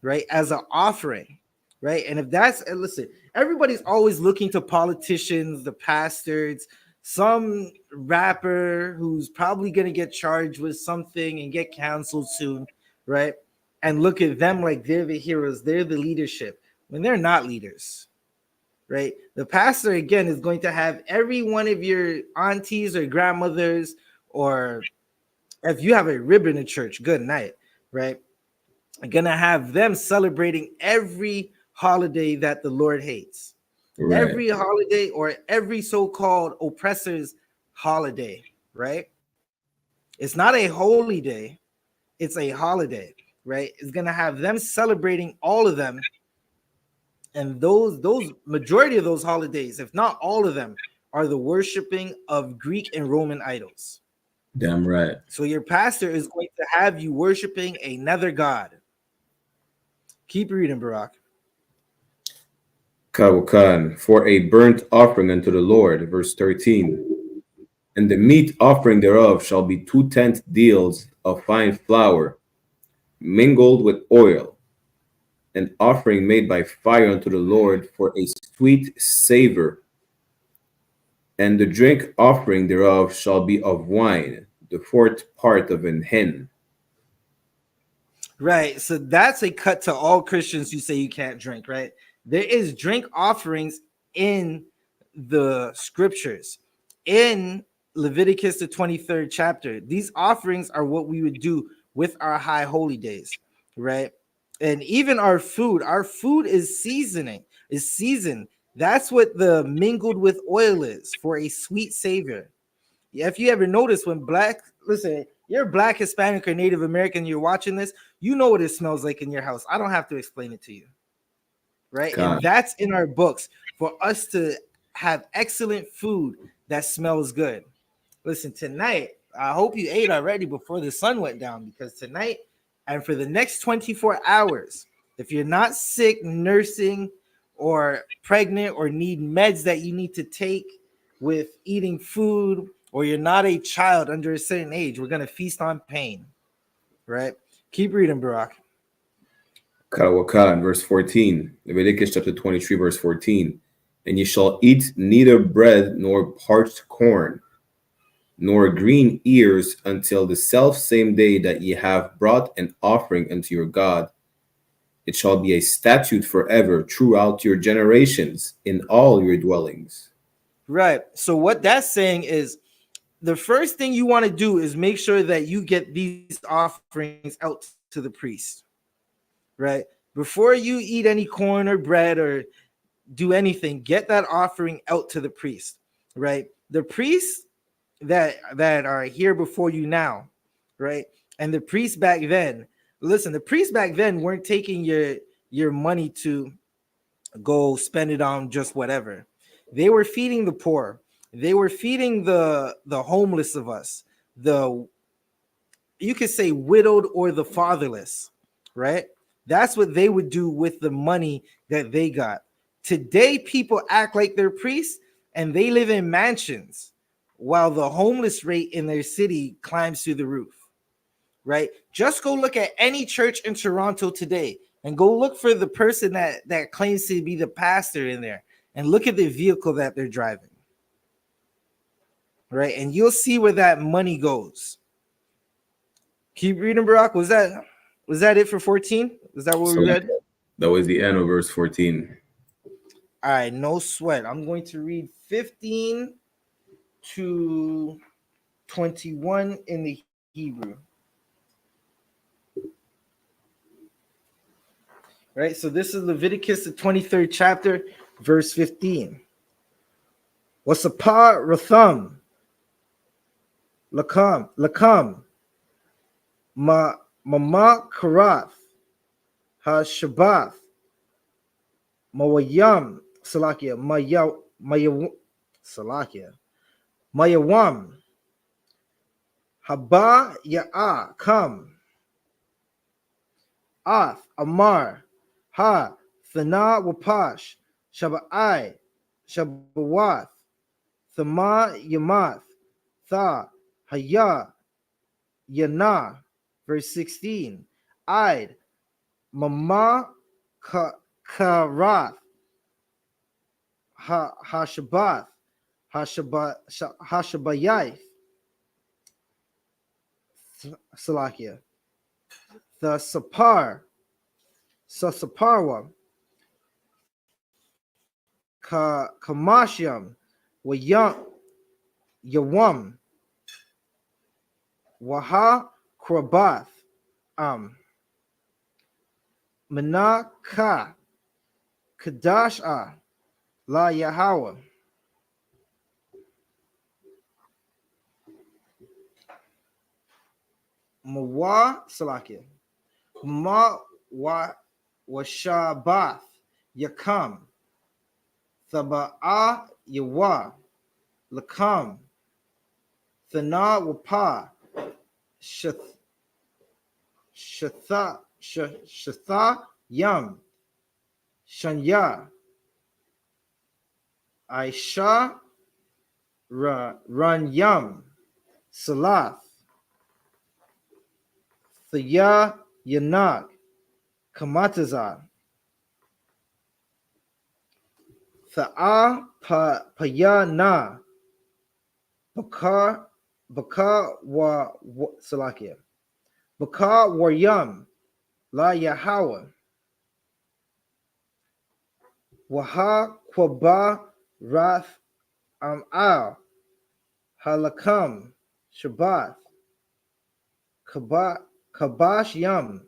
right? As an offering, right? And if that's, and listen, everybody's always looking to politicians, the pastors, some rapper who's probably going to get charged with something and get canceled soon, right? And look at them like they're the heroes, they're the leadership, when they're not leaders, right? The pastor, again, is going to have every one of your aunties or grandmothers, or if you have a ribbon in church, good night, right? I'm gonna have them celebrating every holiday that the Lord hates, Right. every holiday or every so-called oppressor's holiday, right? It's not a holy day, it's a holiday, right? It's gonna have them celebrating all of them, and those majority of those holidays, if not all of them, are the worshiping of Greek and Roman idols. Damn right. So your pastor is going to have you worshiping another god. Keep reading, Barak. Karawakan, for a burnt offering unto the Lord, verse 13. And the meat offering thereof shall be 2/10 deals of fine flour, mingled with oil, an offering made by fire unto the Lord for a sweet savor. And the drink offering thereof shall be of wine, the fourth part of an hin. Right. So that's a cut to all Christians who say you can't drink, right? There is drink offerings in the scriptures. In Leviticus, the 23rd chapter, these offerings are what we would do with our high holy days, right? And even our food is seasoned. That's what the mingled with oil is, for a sweet savior. Yeah, if you ever notice when listen, you're black, Hispanic, or Native American, you're watching this, you know what it smells like in your house. I don't have to explain it to you, right? God. And that's in our books for us to have excellent food that smells good. Listen, tonight, I hope you ate already before the sun went down, because tonight and for the next 24 hours, if you're not sick, nursing, or pregnant, or need meds that you need to take with eating food, or you're not a child under a certain age, we're going to feast on pain, right? Keep reading, Barack. Karawaka, verse 14. Leviticus chapter 23, verse 14. And ye shall eat neither bread nor parched corn, nor green ears, until the self same day that ye have brought an offering unto your God. It shall be a statute forever throughout your generations in all your dwellings. Right. So what that's saying is, the first thing you want to do is make sure that you get these offerings out to the priest, right? Before you eat any corn or bread or do anything, get that offering out to the priest, right? The priests that are here before you now, right? And the priests back then, listen, the priests back then weren't taking your money to go spend it on just whatever. They were feeding the poor. They were feeding the homeless of us, you could say widowed or the fatherless, right? That's what they would do with the money that they got. Today, people act like they're priests and they live in mansions while the homeless rate in their city climbs through the roof, right? Just go look at any church in Toronto today and go look for the person that claims to be the pastor in there and look at the vehicle that they're driving, right? And you'll see where that money goes. Keep reading, Barack. Was that it for 14? Is that what we read? That was the end of verse 14. All right, no sweat. I'm going to read 15 to 21 in the Hebrew. Right, so this is Leviticus, the 23rd chapter, verse 15. Wasapar Ratham Lakam Mama Karath Ha Shabbath Mawayam Salakia Mayawam Haba Ya'a Kam Ath Amar Ha Thana Wapash Shabbai Shabbawath Thama Yamath Tha Haya Yana. Verse 16. Id Mama Karath Hashabath Hashabayath Salakia. The Saparwa Kamashyam Yawam Waha Krabath Manaka Kadasha La Yahweh Mawa Salakia Ma wa Washabath Yakam Thaba'a Yawa Lakam Thana Wapa Shatha Yam Shanya Aisha Ran Yam Salath Thaya Yanak Kamataza Tha'a Payana Baka wa Salakia Baka Waryam La Yahweh. Waha Kwaba Rath Al Halakam Shabbat Kabash Yam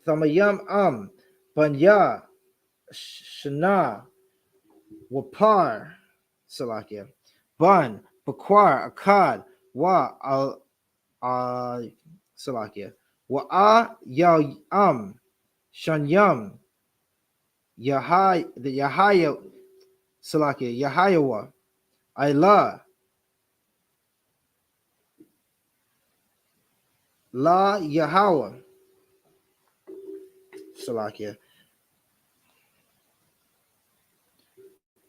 Thamayam Banya Shana Wapar Salakia Ban Bakwar Akkad Wa Al Salakia Wa Yam Shanyam the Yahaya Salakia Yahayawa Ilah La Yahweh Salakia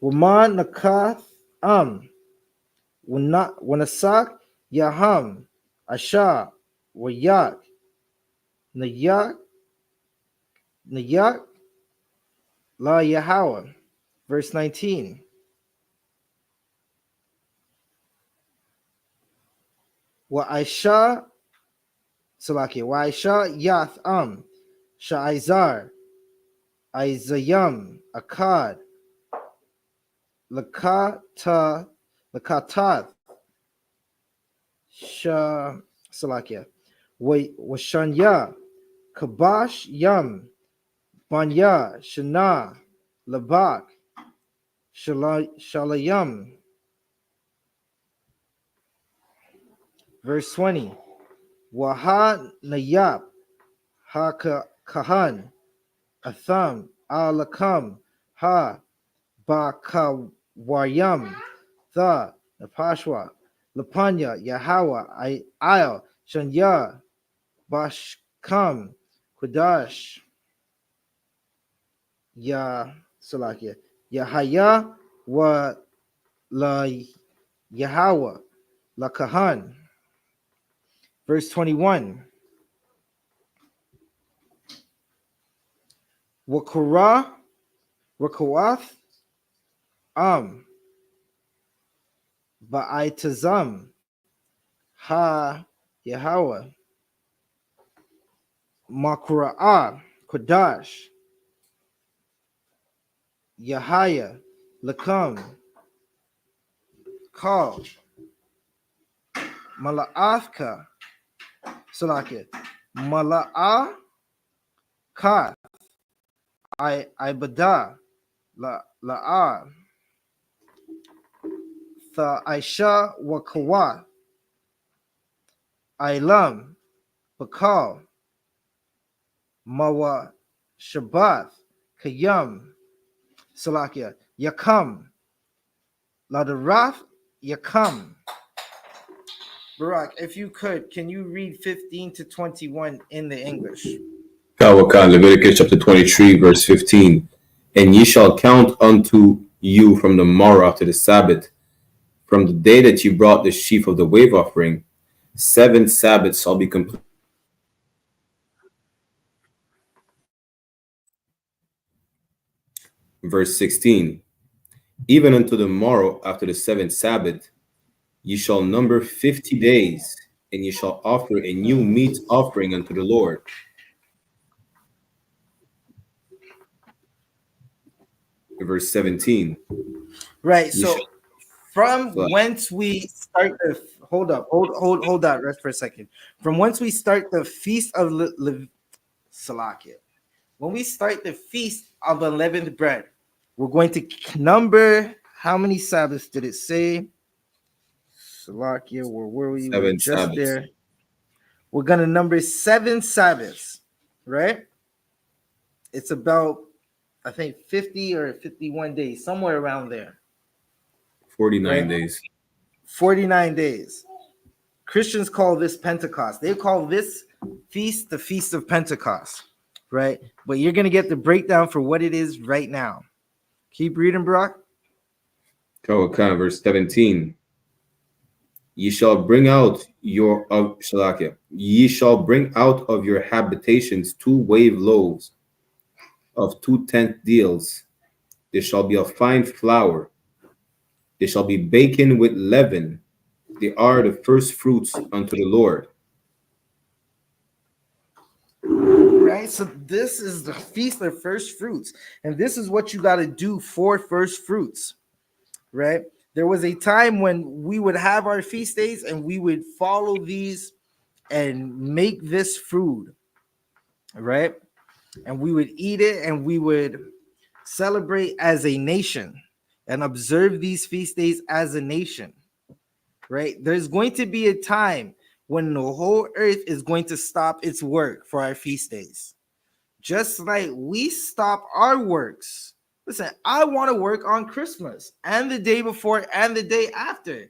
Waman Nakath Wanasak Yaham Asha Wayak Nayak La Yahweh. Verse 19. Wa Aisha Salakia Wa Aisha Yath Sha'izar Izayam Akkad Lakatat Salakia Washanya Kabash Yam Banya Shana Labak Shalayam. Verse 20. Waha Nayab Kahan Atham Alakam Ha Bakawayam The Napashwa Lapanya Yahweh I'll Shanya Bashkam Kudash Ya Salakia Yahaya wa La Yahweh La Kahan. Verse 21. Wakawath Ba'itazam Ha Yahweh Makra'ah Kodash Yahaya Lakam Kal Mala'athka Salakia Mala'ah Kath Ibada La'ah Tha Aisha Wakawa Ilam Bakal Mawa Shabbat Kayam Salakia Yakam Ladarath Yakam. Barak, if you could, can you read 15 to 21 in the English? Kawakan, Leviticus chapter 23, verse 15. And ye shall count unto you from the morrow after the Sabbath, from the day that you brought the sheaf of the wave offering, 7 Sabbaths shall be complete. Verse 16. Even unto the morrow after the 7th Sabbath, ye shall number 50 days, and ye shall offer a new meat offering unto the Lord. Verse 17. Right. So from whence we start the hold that rest for a second. From whence we start the feast of Salakia. When we start the feast of unleavened bread, we're going to number how many Sabbaths did it say? Salakia, where were we? We're just Sabbaths. There. We're gonna number 7 Sabbaths, right? It's about, I think, 50 or 51 days, somewhere around there. 49 days. 49 days. Christians call this Pentecost. They call this feast the Feast of Pentecost, right? But you're going to get the breakdown for what it is right now. Keep reading, Brock. Okay, verse 17. Ye shall bring out your of Shalakia. Ye shall bring out of your habitations 2 wave loaves of 2 tenth deals. They shall be of fine flour. They shall be baken with leaven. they are the first fruits unto the Lord. Right? So this is the feast of first fruits. And this is what you got to do for first fruits. Right? There was a time when we would have our feast days and we would follow these and make this food. Right? And we would eat it and we would celebrate as a nation and observe these feast days as a nation. Right? There's going to be a time when the whole earth is going to stop its work for our feast days. Just like we stop our works. Listen, I want to work on Christmas and the day before and the day after.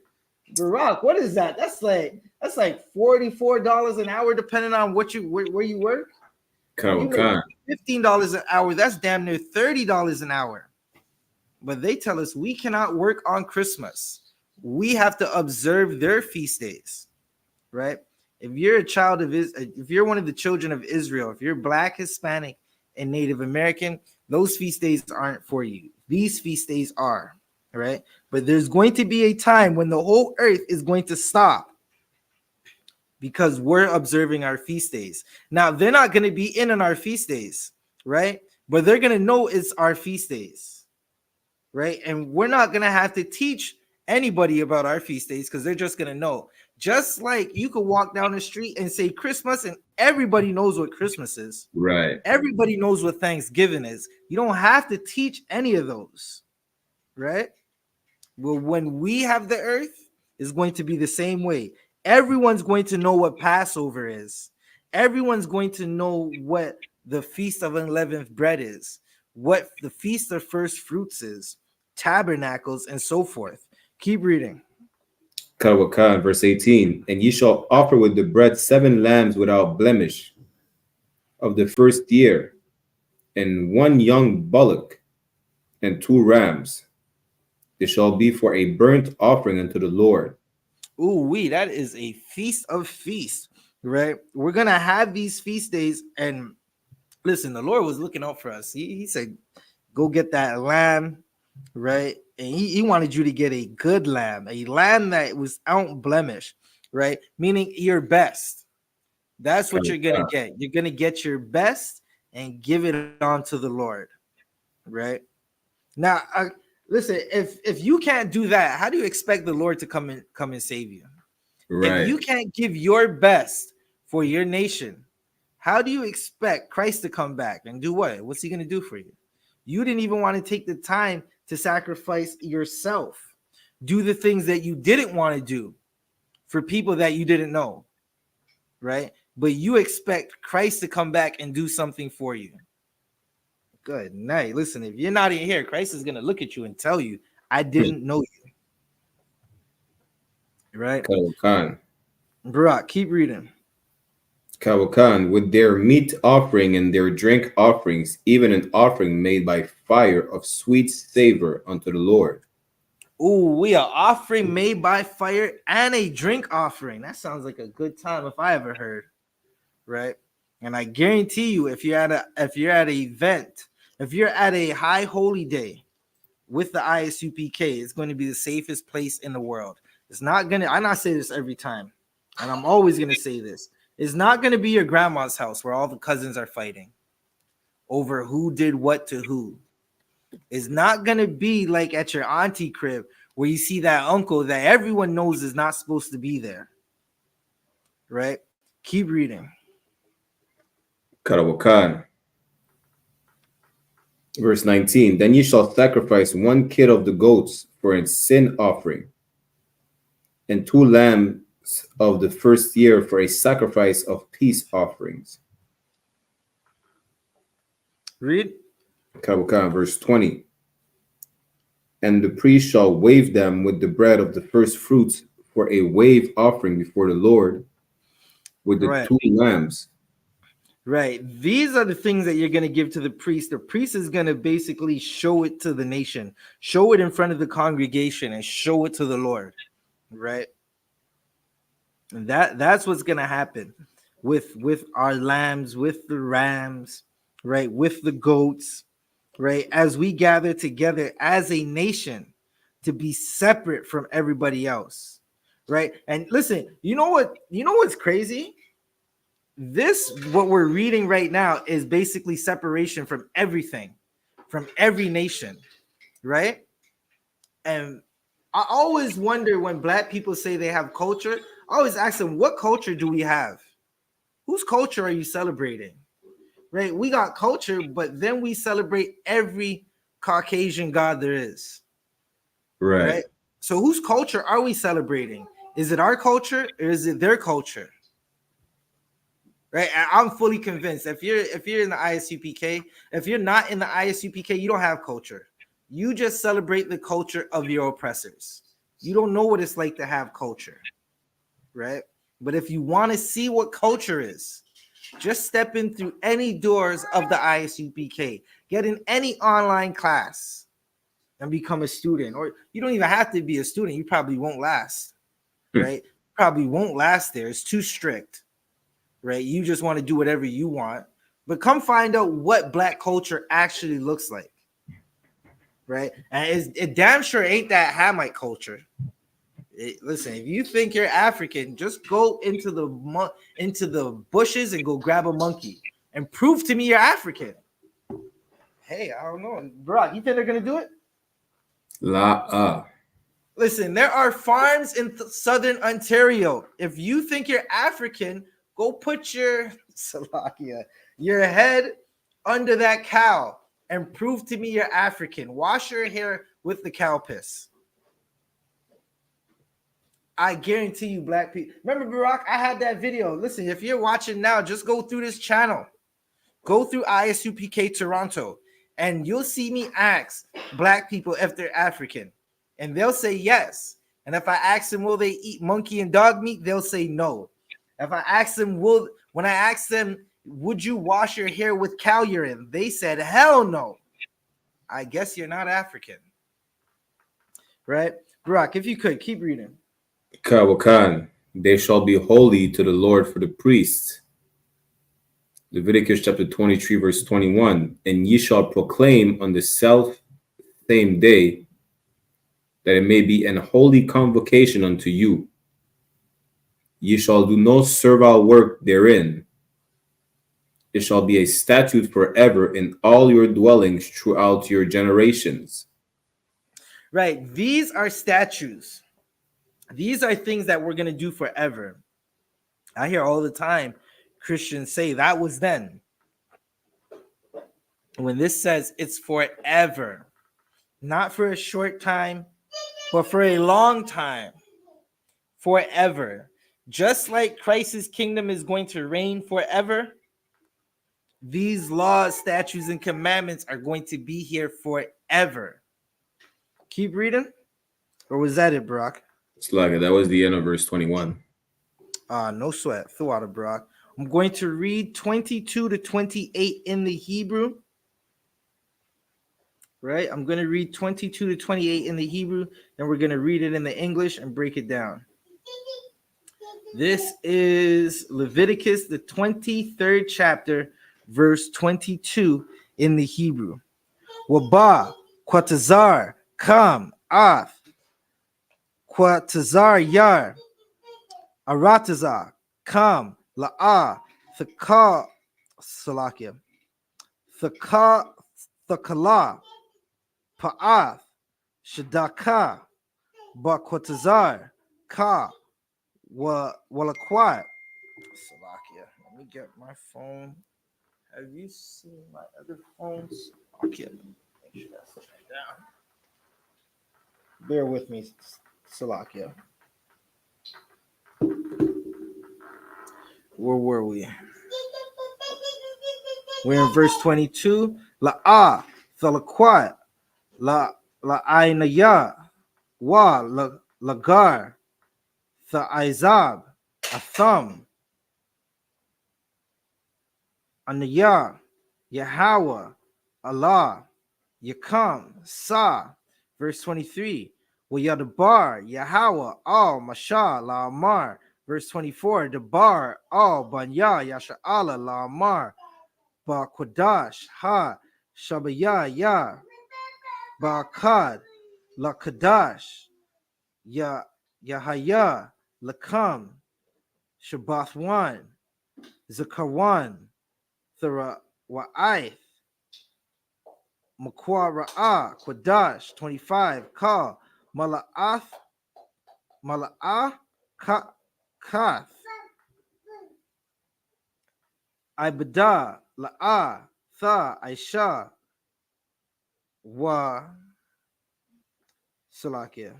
Barack, what is that? That's like $44 an hour, depending on what you where you work. You make $15 an hour. That's damn near $30 an hour. But they tell us we cannot work on Christmas. We have to observe their feast days, right? If you're a child of if you're one of the children of Israel, if you're Black, Hispanic, and Native American, those feast days aren't for you. These feast days are, right? But there's going to be a time when the whole earth is going to stop because we're observing our feast days. Now, they're not going to be in on our feast days, right? But they're going to know it's our feast days, right? And we're not going to have to teach anybody about our feast days because they're just going to know. Just like you could walk down the street and say Christmas and everybody knows what Christmas is. Right. Everybody knows what Thanksgiving is. You don't have to teach any of those, right? Well, when we have the earth, it's going to be the same way. Everyone's going to know what Passover is. Everyone's going to know what the Feast of Unleavened Bread is, what the Feast of First Fruits is, tabernacles, and so forth. Keep reading. Kawakan, verse 18. And ye shall offer with the bread 7 lambs without blemish of the first year, and 1 young bullock, and 2 rams. They shall be for a burnt offering unto the Lord. Ooh, that is a feast of feasts, right? We're going to have these feast days. And listen, the Lord was looking out for us. He said, go get that lamb, right? And he wanted you to get a good lamb, a lamb that was out blemish, right? Meaning your best. That's what you're going to get. You're going to get your best and give it on to the Lord, right? Now, listen, if you can't do that, how do you expect the Lord to come and save you? Right. If you can't give your best for your nation, how do you expect Christ to come back and do what? What's he going to do for you? You didn't even want to take the time to sacrifice yourself. Do the things that you didn't want to do for people that you didn't know, right? But you expect Christ to come back and do something for you. Good night. Listen, if you're not in here, Christ is going to look at you and tell you, I didn't know you. Right? Kawakan. Barack, keep reading. Kawakan, with their meat offering and their drink offerings, even an offering made by fire of sweet savor unto the Lord. Ooh, we are offering made by fire and a drink offering. That sounds like a good time if I ever heard. Right? And I guarantee you, if you're at an event, if you're at a high holy day with the I.S.U.P.K, it's going to be the safest place in the world. It's not going to, I not say this every time, and I'm always going to say this. It's not going to be your grandma's house where all the cousins are fighting over who did what to who. It's not going to be like at your auntie crib where you see that uncle that everyone knows is not supposed to be there. Right? Keep reading. Karawakan. Verse 19. Then ye shall sacrifice 1 kid of the goats for a sin offering, and 2 lambs of the first year for a sacrifice of peace offerings. Read. Karawakan, verse 20. And the priest shall wave them with the bread of the first fruits for a wave offering before the Lord with the 2 lambs. Right. These are the things that you're going to give to the priest. The priest is going to basically show it to the nation, show it in front of the congregation, and show it to the Lord. Right. And that's what's going to happen with our lambs, with the rams, right, with the goats, right, as we gather together as a nation to be separate from everybody else, right? And listen, you know what's crazy? What we're reading right now is basically separation from everything, from every nation, right? And I always wonder when black people say they have culture, I always ask them, what culture do we have? Whose culture are you celebrating? Right? We got culture, but then we celebrate every Caucasian god there is. Right? So whose culture are we celebrating? Is it our culture or is it their culture? Right? And I'm fully convinced if you're in the I.S.U.P.K, if you're not in the I.S.U.P.K, you don't have culture. You just celebrate the culture of your oppressors. You don't know what it's like to have culture, right? But if you want to see what culture is, just step in through any doors of the I.S.U.P.K, get in any online class and become a student. Or you don't even have to be a student. You probably won't last, right? Probably won't last there. It's too strict, right? You just want to do whatever you want. But come find out what black culture actually looks like, right? And it damn sure ain't that Hamite culture. Listen, if you think you're African, just go into the bushes and go grab a monkey and prove to me you're African. Hey, I don't know, bro. You think they're gonna do it? Listen, there are farms in southern Ontario. If you think you're African, go put your head under that cow and prove to me you're African. Wash your hair with the cow piss. I guarantee you, black people. Remember, Barack, I had that video. Listen, if you're watching now, just go through this channel. Go through I.S.U.P.K Toronto, and you'll see me ask black people if they're African. And they'll say yes. And if I ask them, will they eat monkey and dog meat? They'll say no. If I ask them, when I ask them, would you wash your hair with cow urine? They said, hell no. I guess you're not African. Right? Barack, if you could, keep reading. Kawakan, they shall be holy to the Lord for the priests. Leviticus chapter 23, verse 21. And ye shall proclaim on the same day that it may be an holy convocation unto you. Ye shall do no servile work therein. It shall be a statute forever in all your dwellings throughout your generations. Right. These are statutes. These are things that we're going to do forever. I hear all the time Christians say that was then. When this says it's forever, not for a short time, but for a long time, forever. Just like Christ's kingdom is going to reign forever, these laws, statutes, and commandments are going to be here forever. Keep reading. Or was that it, Brock? Slaga, that was the end of verse 21. No sweat. Throw out of Brock. I'm going to read 22 to 28 in the Hebrew. Right? I'm going to read 22 to 28 in the Hebrew, and we're going to read it in the English and break it down. This is Leviticus, the 23rd chapter, verse 22 in the Hebrew. Waba, Quatazar, Kam, Af, Quatazar, Yar, Aratazar, Kam, La'ah, Thaka, Salakia, Thakala, Pa'ath, Shadaka, Bakwatazar, Ka, Walakwat. Salakia. Let me get my phone. Have you seen my other phones? Okay. Make sure that's turned down. Bear with me, Salakia. Where were we? We're in verse 22. La'ah, Thalakwat, La'ainaya, Wa, Lagar, Tha'izab, Atham, Anaya, Yahweh, Allah, Yakam, Sa. Verse 23. Wayadabar, Yahweh, Al, Masha, La'amar. Verse 24. Dabar, Al, Banya, Yasha'ala, La'amar, Ba'kwadash, Ha, Shabaya, Ya, Ba'akad, La'kadash, Yahaya, Lakam, Shabbath-1, Zakar-1, Thara-Wa'ith, Makwa-Ra'ah, Quadash, 25, Ka, Mala'ath, Mala'ah, Kath, Ibada, La'ah, Tha, Aisha, Wa, Salakia,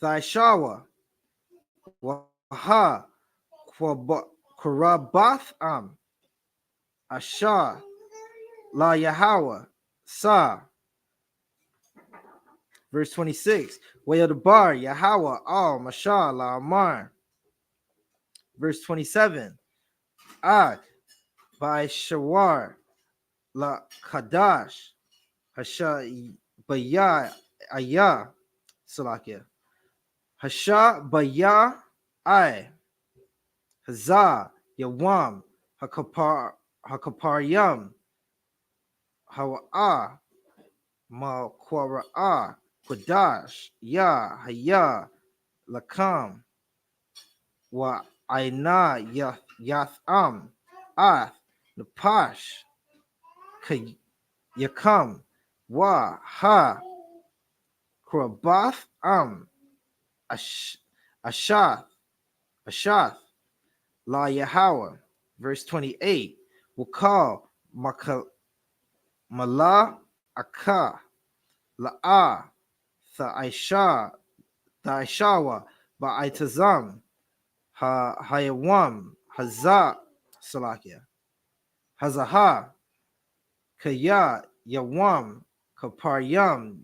Thaishawa, Waha, Kurabath Am, Asha, La Yahweh, Sa. Verse 26, Wayadabar, Yahweh, Al, Mashah, La Amar. Verse 27, Ag, By Shawar, La Kadash, Hasha, Baya, Ayah, Salakia, Hasha, Baya, Ay, Hazah, Yawam, Hakaparyam, Hawa'ah, Malquara'ah, Quadash, Ya, Haya, Lakam, Wa Aina, Yatham, Ath, Napash, Yakam, Wa, Ha, Kurabath, Ashath, La Yahweh. Verse 28, Wakal, Mala, Aka, La'ah, Tha'ishawa, Ba'itazam, Hayawam, Hazah, Salakia, Hazaha, Kaya, Yawam, Kaparyam,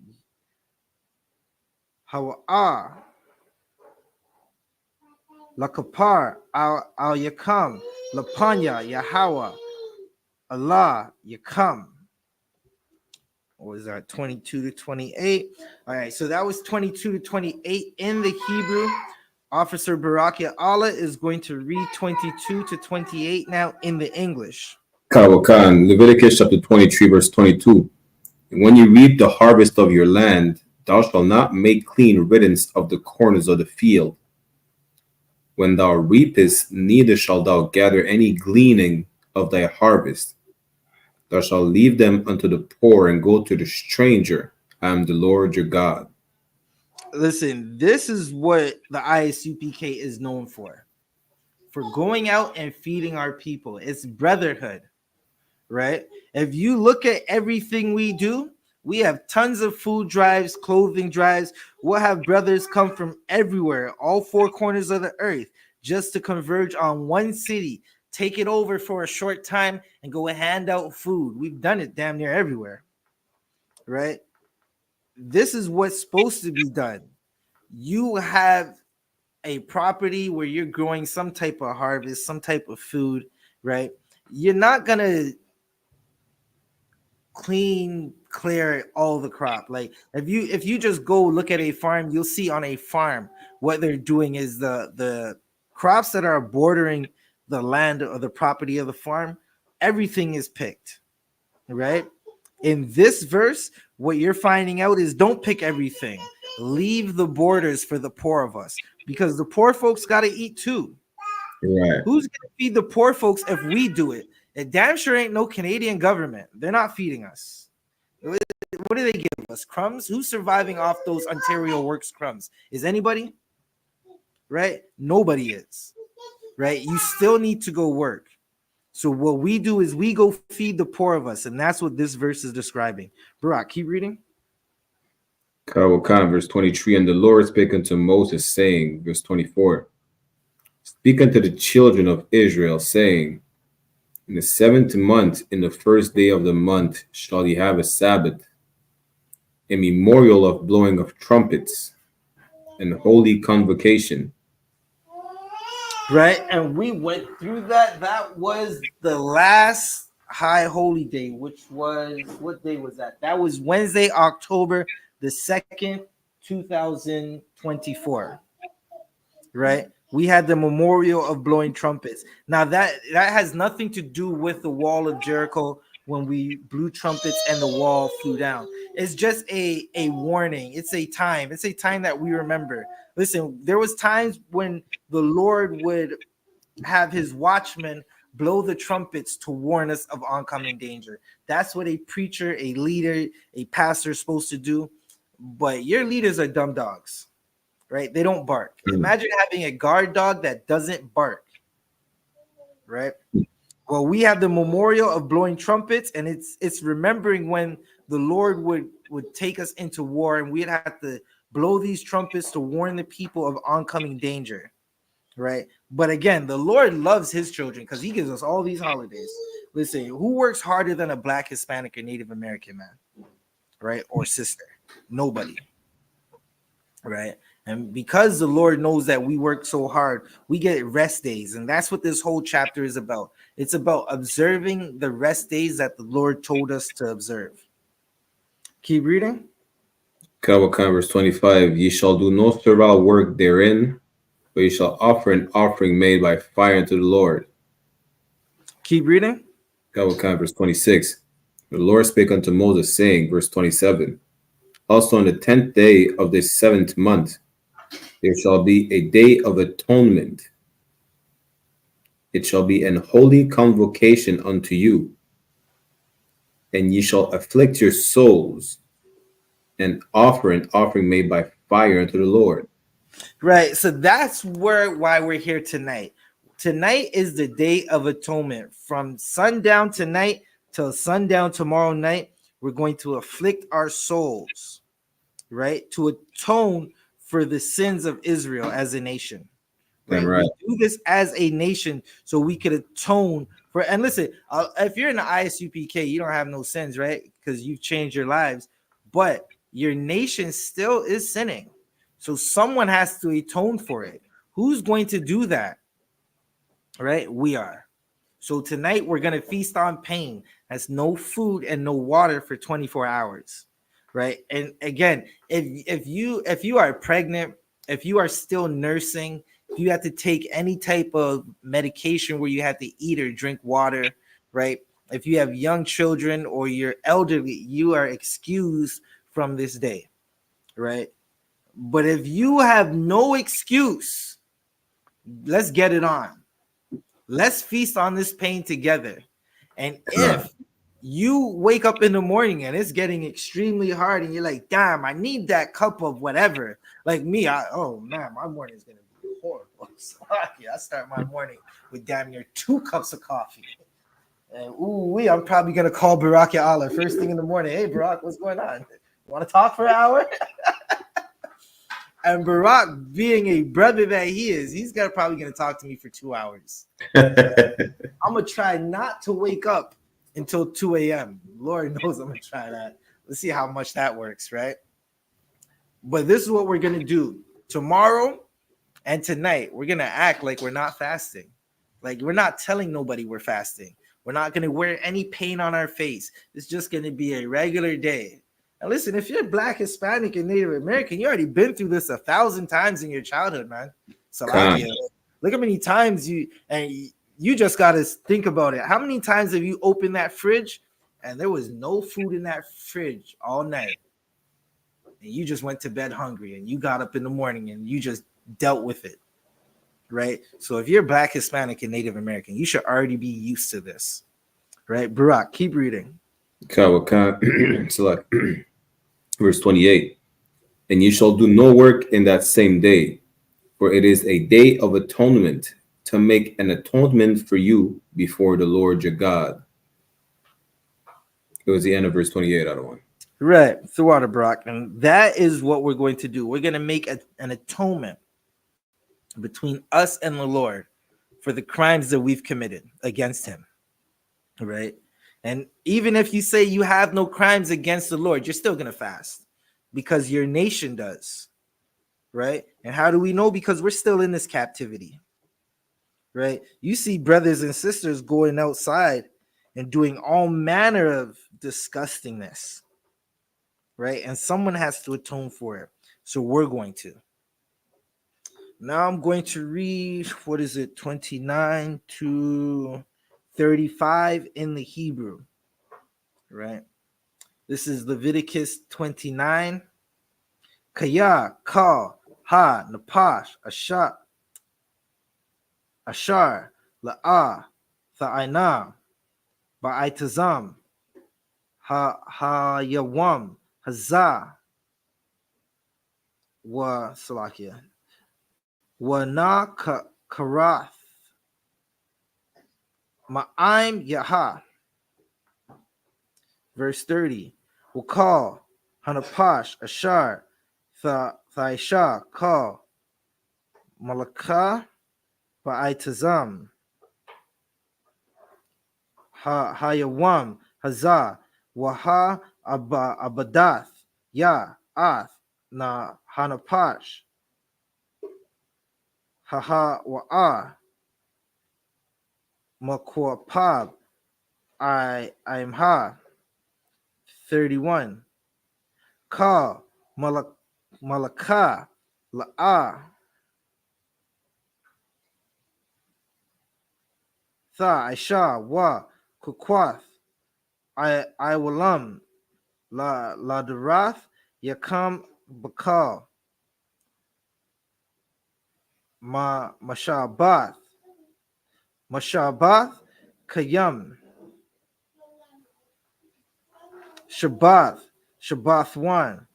Hawa'ah, Lakapar, Al Yakam, Lapanya, Yahweh, Allah, Yakam. What was that? 22 to 28. All right, so that was 22 to 28 in the Hebrew. Officer Barakia Allah is going to read 22 to 28 now in the English. Kawakan, Leviticus chapter 23, verse 22. And when you reap the harvest of your land, thou shalt not make clean riddance of the corners of the field. When thou reapest, neither shalt thou gather any gleaning of thy harvest. Thou shalt leave them unto the poor and go to the stranger. I am the Lord your God. Listen, this is what the I.S.U.P.K is known for going out and feeding our people. It's brotherhood, right? If you look at everything we do, we have tons of food drives, clothing drives. We'll have brothers come from everywhere, all four corners of the earth, just to converge on one city, take it over for a short time, and go hand out food. We've done it damn near everywhere, right? This is what's supposed to be done. You have a property where you're growing some type of harvest, some type of food, right? You're not gonna clear all the crop. Like if you just go look at a farm, you'll see on a farm what they're doing is the crops that are bordering the land or the property of the farm, everything is picked, right? In this verse, what you're finding out is don't pick everything. Leave the borders for the poor of us, because the poor folks got to eat too. Right. Who's going to feed the poor folks if we do it? It damn sure ain't no Canadian government. They're not feeding us. What do they give us? Crumbs? Who's surviving off those Ontario Works crumbs? Is anybody? Right? Nobody is. Right? You still need to go work. So what we do is we go feed the poor of us, and that's what this verse is describing. Barak, keep reading. Kawakan, verse 23. And the Lord spake unto Moses, saying, verse 24, Speak unto the children of Israel, saying, In the 7th month, in the 1st day of the month, shall ye have a Sabbath, a memorial of blowing of trumpets, and holy convocation. Right, and we went through that. That was the last high holy day, which was, what day was that? That was Wednesday, October the 2nd, 2024. Right, we had the memorial of blowing trumpets. Now that has nothing to do with the wall of Jericho when we blew trumpets and the wall flew down. It's just a warning. It's a time that we remember. Listen, there was times when the Lord would have his watchmen blow the trumpets to warn us of oncoming danger. That's what a preacher, a leader, a pastor is supposed to do. But your leaders are dumb dogs, right? They don't bark. Imagine having a guard dog that doesn't bark, right? Well, we have the memorial of blowing trumpets, and it's remembering when the Lord would take us into war, and we'd have to blow these trumpets to warn the people of oncoming danger, right? But again, the Lord loves his children because he gives us all these holidays. Listen, who works harder than a Black, Hispanic, or Native American man, right? Or sister? Nobody, right? And because the Lord knows that we work so hard, we get rest days. And that's what this whole chapter is about. It's about observing the rest days that the Lord told us to observe. Keep reading. Kawakan, verse 25. Ye shall do no servile work therein, but ye shall offer an offering made by fire unto the Lord. Keep reading. Kawakan, verse 26. The Lord spake unto Moses, saying, verse 27. Also on the 10th day of this 7th month, there shall be a day of atonement. It shall be an holy convocation unto you, and ye shall afflict your souls, and offer an offering made by fire unto the Lord. Right. So that's why we're here tonight. Tonight is the Day of Atonement. From sundown tonight till sundown tomorrow night, we're going to afflict our souls, right? To atone for the sins of Israel as a nation. Right? Right. We do this as a nation so we could atone for. And listen, if you're in the I.S.U.P.K, you don't have no sins, right? Because you've changed your lives, but your nation still is sinning. So someone has to atone for it. Who's going to do that? Right? We are. So tonight we're going to feast on pain. That's no food and no water for 24 hours. Right? And again, if you are pregnant, if you are still nursing, if you have to take any type of medication where you have to eat or drink water, right? If you have young children or you're elderly, you are excused from this day, right? But if you have no excuse, let's get it on. Let's feast on this pain together. And if you wake up in the morning and it's getting extremely hard and you're like, damn, I need that cup of whatever. Like me, oh man, my morning is going to be horrible. So, I start my morning with damn near 2 cups of coffee. And I'm probably going to call Barack Allah first thing in the morning. Hey, Barack, what's going on? You want to talk for an hour? And Barack, being a brother that he is, he's probably going to talk to me for 2 hours. I'm going to try not to wake up until 2 a.m. Lord knows I'm going to try that. Let's see how much that works, right? But this is what we're going to do. Tomorrow and tonight, we're going to act like we're not fasting. Like we're not telling nobody we're fasting. We're not going to wear any paint on our face. It's just going to be a regular day. And listen, if you're Black, Hispanic, and Native American, you already been through this 1,000 times in your childhood, man. So look how many times you just got to think about it. How many times have you opened that fridge and there was no food in that fridge all night? And you just went to bed hungry and you got up in the morning and you just dealt with it, right? So if you're Black, Hispanic, and Native American, you should already be used to this, right? Barack, keep reading. Select. Verse 28. And ye shall do no work in that same day, for it is a day of atonement, to make an atonement for you before the Lord your God. It was the end of verse 28 out of 1. Right, throughout it, Brock. And that is what we're going to do. We're going to make an atonement between us and the Lord for the crimes that we've committed against him, right? And even if you say you have no crimes against the Lord, you're still going to fast because your nation does, right? And how do we know? Because we're still in this captivity, right? You see brothers and sisters going outside and doing all manner of disgustingness, right? And someone has to atone for it. So we're going to. Now I'm going to read, 29 to 35 in the Hebrew, right? This is Leviticus 29. Kaya, ka, Ha Napash Ashar La'a Tha'ina Ba'itazam Ha Yawam Hazah Wa Salakia Wa Na Karath Ma'im Yaha. Verse 30. Will call Hanapash Ashar Thaisha call Malakah Ba'itazam Hayawam Hazah Waha Abadath Ya Ath Na Hanapash Haha Wa'a Makwapab I'm Ha. 31. Ka Malaka La'a Tha Aisha Wa Kukwath I Walam La Darath Yakam Bakal Mashabath Kayam Shabbath 1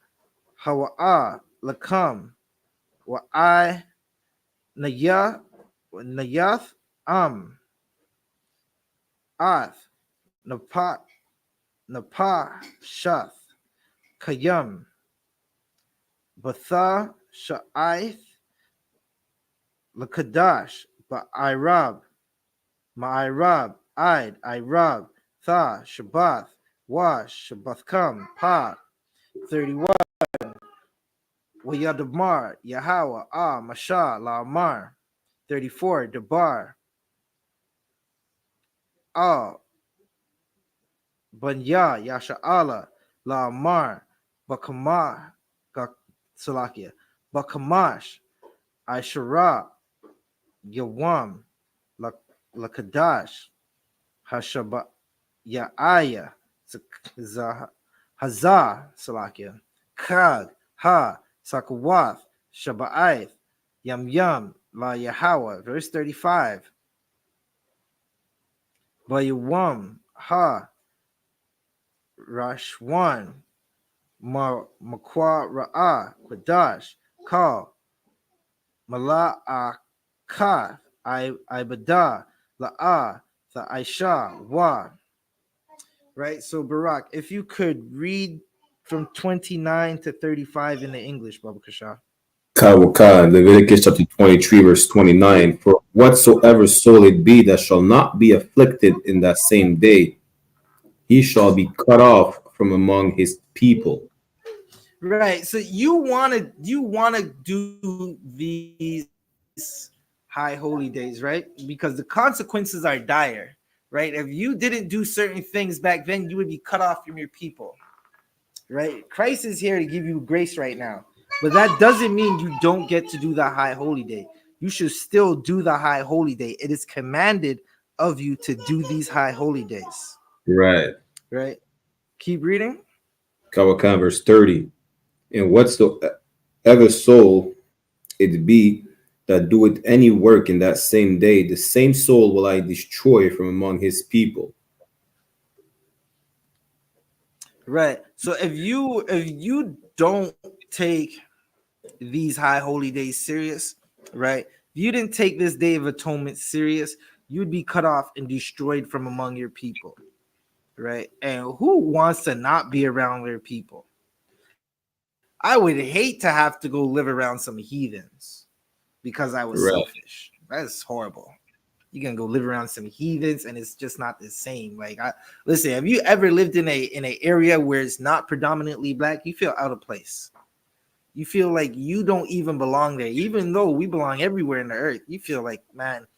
Hawa'a Lakam Wa I Nayath Ath Napa Shath Kayam Batha Sha'ith Lakadash Ba'irab Ma'irab Irab Tha Shabbath Wash Shabbathkam Pa 31 Wayadamar Yahawa Masha La'amar 34 Dabar Banya Yasha'ala La'amar Bakamah Salakia Bakamash Aishara Yawam Lakadash Hashaba Ya'aya Hazah Salakia Kag Ha Sakawath Shaba'ith Yam La Yahawa. Verse 35 Bayawam Ha Rashwan Makwa Ra'a Quadash Kal Mala'akath Ibada La'a the Aisha Wa. Right? So Barak, if you could read from 29 to 35 in the English, Baba Kasha. Kawaka, Leviticus chapter 23, verse 29. For whatsoever soul it be that shall not be afflicted in that same day, he shall be cut off from among his people. Right. So you wanna do these high holy days, right? Because the consequences are dire, right? If you didn't do certain things back then, you would be cut off from your people. Right? Christ is here to give you grace right now. But that doesn't mean you don't get to do the high holy day. You should still do the high holy day. It is commanded of you to do these high holy days. Right. Right. Keep reading. Kawaka, verse 30. And whatsoever soul it be that doeth any work in that same day, the same soul will I destroy from among his people. Right. So if you don't take these high holy days serious, right? If you didn't take this Day of Atonement serious, you'd be cut off and destroyed from among your people, right? And who wants to not be around their people? I would hate to have to go live around some heathens because I was selfish. That's horrible. You can go live around some heathens and it's just not the same. Like, listen, have you ever lived in a area where it's not predominantly black? You feel out of place. You feel like you don't even belong there, even though we belong everywhere in the earth. You feel like, man,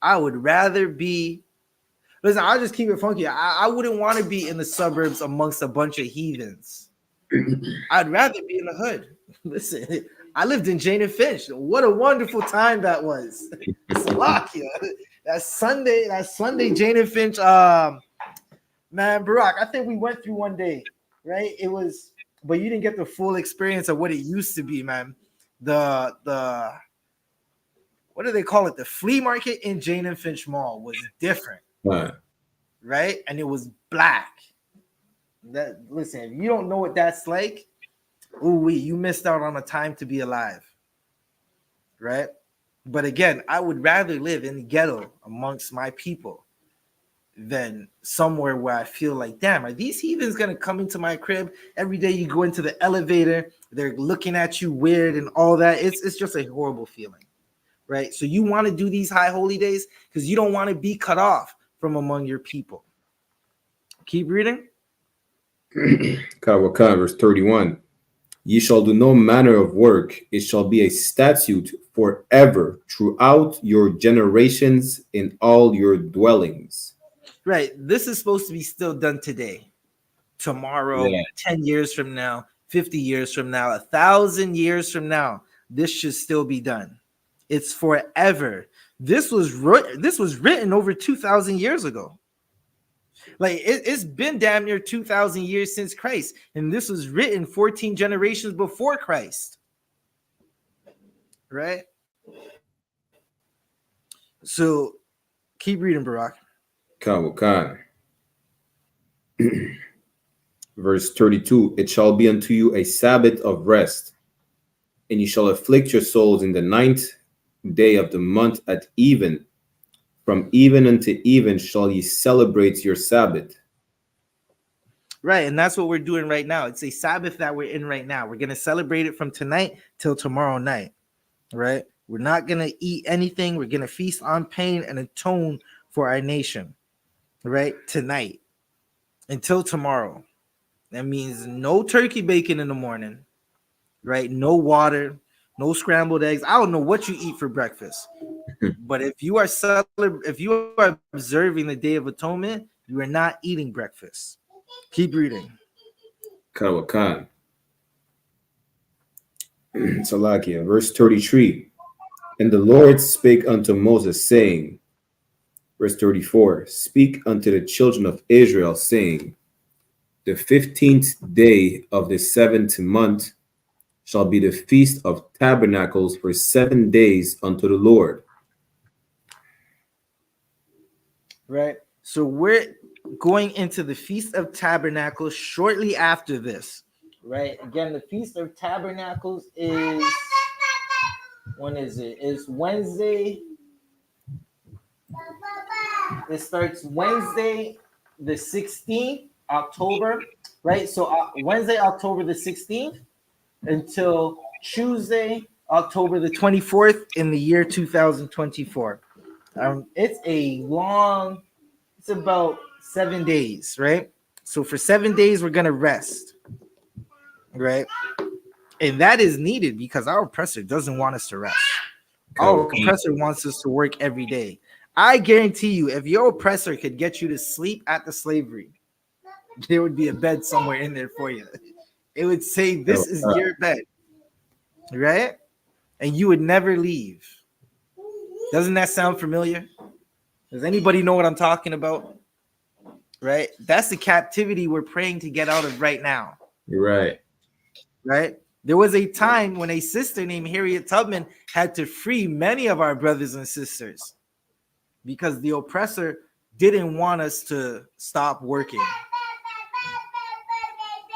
I would rather be. Listen, I'll just keep it funky. I wouldn't want to be in the suburbs amongst a bunch of heathens. I'd rather be in the hood. Listen, I lived in Jane and Finch. What a wonderful time that was. Slovakia. That Sunday, Jane and Finch. Man, Barak, I think we went through one day, right? It was, but you didn't get the full experience of what it used to be, man. the what do they call it? The flea market in Jane and Finch Mall was different, right? And it was black. That listen, if you don't know what that's like, you missed out on a time to be alive, right? But again, I would rather live in the ghetto amongst my people than somewhere where I feel like, damn, are these heathens gonna come into my crib every day? You go into the elevator, they're looking at you weird and all that. It's just a horrible feeling, right? So you want to do these high holy days because you don't want to be cut off from among your people. Keep reading. Verse 31. Ye shall do no manner of work. It shall be a statute forever throughout your generations in all your dwellings. Right. This is supposed to be still done today, tomorrow, 10 years from now, 50 years from now, 1,000 years from now. This should still be done. It's forever. This was written over 2,000 years ago. Like it's been damn near 2,000 years since Christ, and this was written 14 generations before Christ, right? So keep reading, Barak. Verse 32. It shall be unto you a Sabbath of rest, and ye shall afflict your souls in the 9th day of the month at even. From even unto even shall ye celebrate your Sabbath. Right, and that's what we're doing right now. It's a Sabbath that we're in right now. We're going to celebrate it from tonight till tomorrow night, right? We're not going to eat anything. We're going to feast on pain and atone for our nation, right? Tonight until tomorrow. That means no turkey bacon in the morning, right? No water, no scrambled eggs. I don't know what you eat for breakfast. But if you are observing the Day of Atonement, you are not eating breakfast. Keep reading. Salakia, verse 33. And the Lord spake unto Moses, saying, verse 34, speak unto the children of Israel, saying, the 15th day of the 7th month shall be the feast of tabernacles for 7 days unto the Lord. Right. So we're going into the Feast of Tabernacles shortly after this. Right. Again, the Feast of Tabernacles is, when is it? It's Wednesday. It starts Wednesday, the 16th, October. Right. So Wednesday, October the 16th until Tuesday, October the 24th in the year 2024. It's about 7 days, right? So for 7 days, we're going to rest, right? And that is needed because our oppressor doesn't want us to rest. Our oppressor wants us to work every day. I guarantee you, if your oppressor could get you to sleep at the slavery, there would be a bed somewhere in there for you. It would say, this is your bed, right? And you would never leave. Doesn't that sound familiar? Does anybody know what I'm talking about? Right? That's the captivity we're praying to get out of right now. You're right. Right? There was a time when a sister named Harriet Tubman had to free many of our brothers and sisters because the oppressor didn't want us to stop working.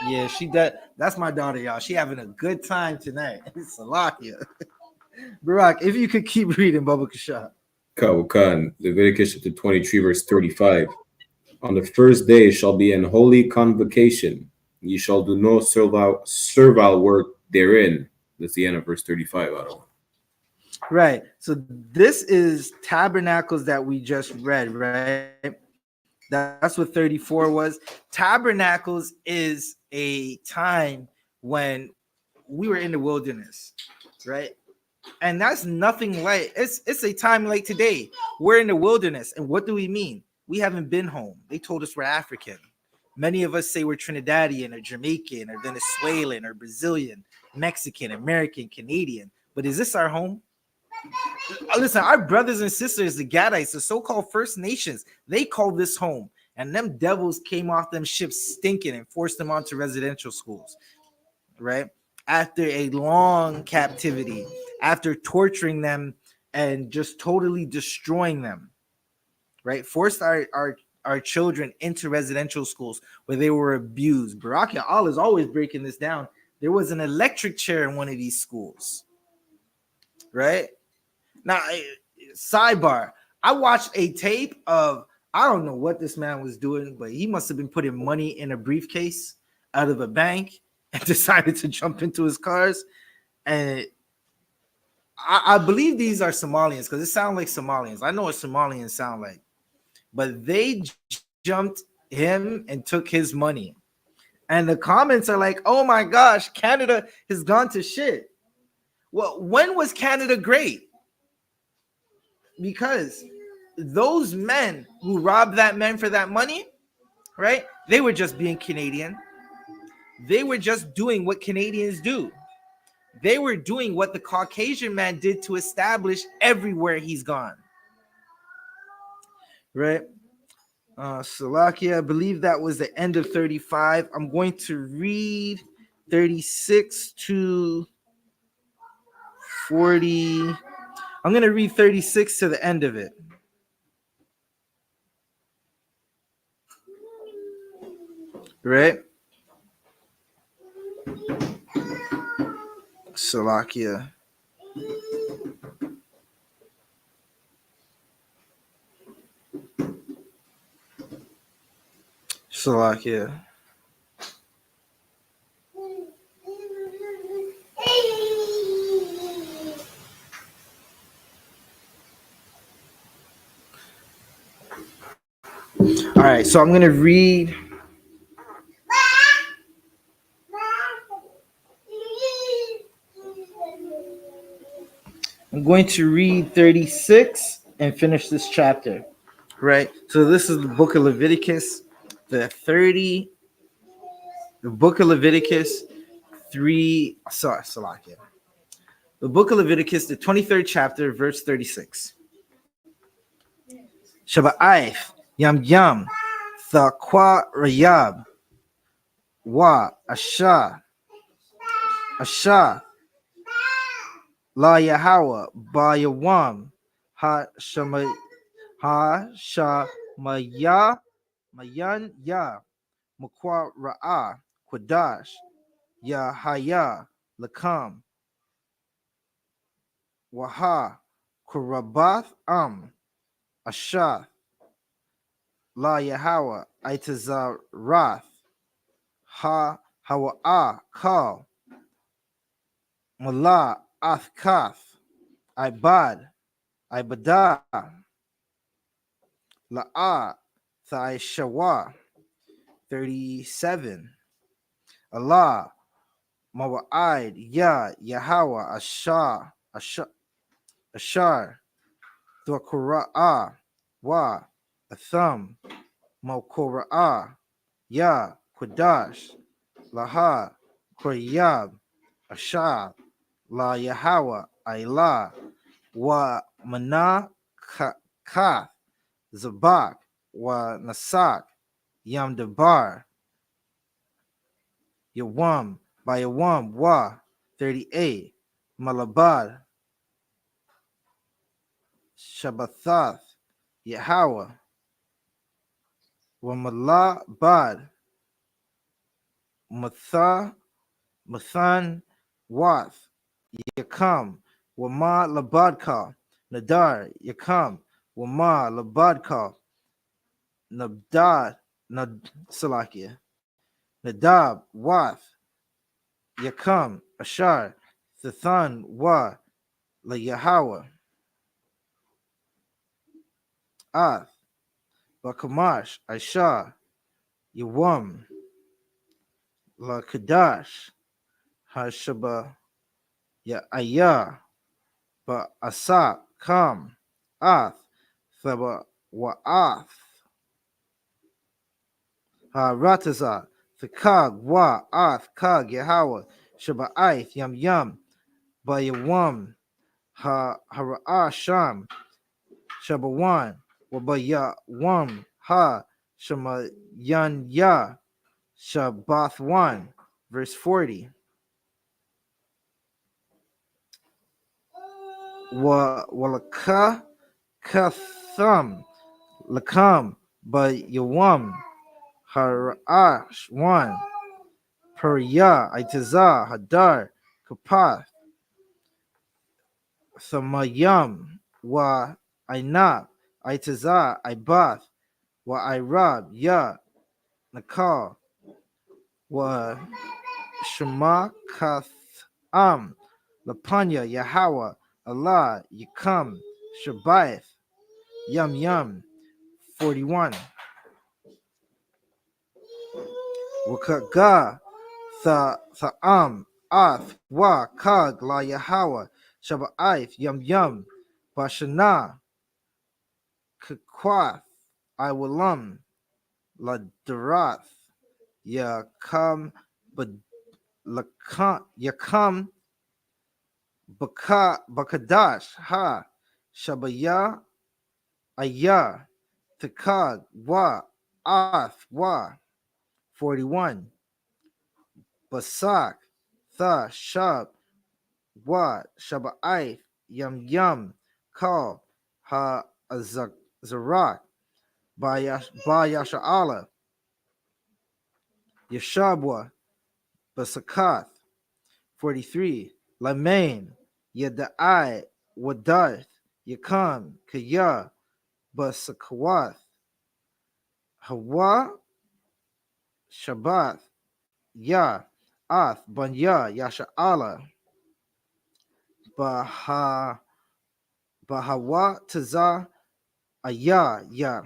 Yeah, she does. That's my daughter, y'all. She having a good time tonight. It's Salakia. Barak, if you could keep reading, Baba Kasha. Leviticus chapter 23, verse 35. On the first day shall be an holy convocation. Ye shall do no servile work therein. That's the end of verse 35. Right. So this is tabernacles that we just read, right? That's what 34 was. Tabernacles is a time when we were in the wilderness, right? And that's nothing like it's a time like today. We're in the wilderness. And what do we mean? We haven't been home. They told us we're African. Many of us say we're Trinidadian or Jamaican or Venezuelan or Brazilian, Mexican, American, Canadian. But is this our home? Listen, our brothers and sisters, the Gadites, the so-called First Nations, they call this home. And them devils came off them ships stinking and forced them onto residential schools, right? after a long captivity, after torturing them and just totally destroying them, right? Forced our children into residential schools where they were abused. Baraka Al is always breaking this down. There was an electric chair in one of these schools, right? Now, sidebar, I watched a tape of, I don't know what this man was doing, but he must have been putting money in a briefcase out of a bank and decided to jump into his cars. And I believe these are Somalians because it sounds like Somalians. I know what Somalians sound like, but they jumped him and took his money. And the comments are like, oh my gosh, Canada has gone to shit. Well, when was Canada great? Because those men who robbed that man for that money, right? They were just being Canadian. They were just doing what Canadians do. They were doing what the Caucasian man did to establish everywhere he's gone. Right? Salakia, I believe that was the end of 35. I'm going to read 36 to 40. I'm going to read 36 to the end of it. Right? Salakia. Salakia. All right, so I'm going to read. I'm going to read 36 and finish this chapter. Right? So this is the book of Leviticus, the book of Leviticus 3. Sorry, Salakia. The book of Leviticus, the 23rd chapter, verse 36. Shaba'if, Yam Yam, Thaqwa Rayab, Wa Asha, La Yahawah, Ba Yawam, Ha Shamaya, Mayan Ya, Mukwa Ra'ah, Quadash, Yahaya, Lakam, Waha, Kurabath Asha, La Yahawah, Itazarath, Ha Hawa'ah, Kal, Mala Athkath, Ibadah, La'ah, Thaishawa, 37. Allah, Mawa'id, Yahawah, Ashar, Thwakura'ah, Wa, Atham, Mawkura'ah, Ya, Qudash, Laha, Koryab, Ashar, La Yahawah, Ailah, Wa Mana Kath, Zabak, Wa Nasak, Yam Dabar, Yawam, by Yawam, Wa, 38, Malabad, Shabbathath, Yahawah, Wa Malabad, Mathan, Wath, Yakam, Wa Ma Labadka, Nadar, Yakam, Wa Ma Labadka, Salakia, Nadab, Wath, Yakam, Ashar, Thathan, Wa, La Yahawah, Ath, Bakamash, Aisha, Yawam, La Kadash, Hashaba, Ya'ayah, Ba Asak, Kam, Ath, Thaba, Wa'ath, Rataza, Thakag, Wa, Ath, Kag, Yahawah, Shaba'ith, Yam Yam, Ba Yawam, Hara'ah, Sham, Shabawan, Wabaya Wam, Ha, Shamayan Ya, Shabathwan, verse 40. walaka katham lakam but yawam harash one per ya itiza hadar kapath samayam wa ainab itiza ibath wa irab ya nakal wa shema katham lapanya Yahweh Allah Yakam Shabbath Yum Yum 41 Wakaga Tha'am Ath Wa Kag La Yahweh Shabbath Yum Yum Bashana Kakwath Iwalam La Darath Yakam Yakam Bakadash Ha Shabaya Ayah Takag Wa Ath Wa 41 Basak Tha Shab Wa Shaba'ith Yum Yum Kal Ha Zarak Ba Yasha'ala Yashabwa Basakath 43 Lamain Yadai Wadarth Yakam Kaya Basakawath Hawa Shabbath Ya Ath Banya Yasha'ala Bahawa Taza Aya Ya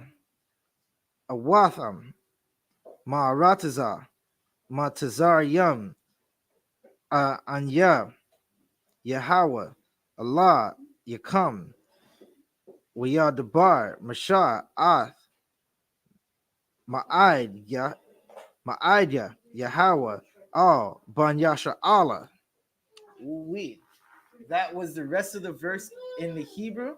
Awatham Ma'arataza Matazar Yum Anya Yahweh Allah Yakam Wayadabar Masha Ath Ma'id Ya Ma'idya Yahweh Al Banyasha Allah. That was the rest of the verse in the Hebrew.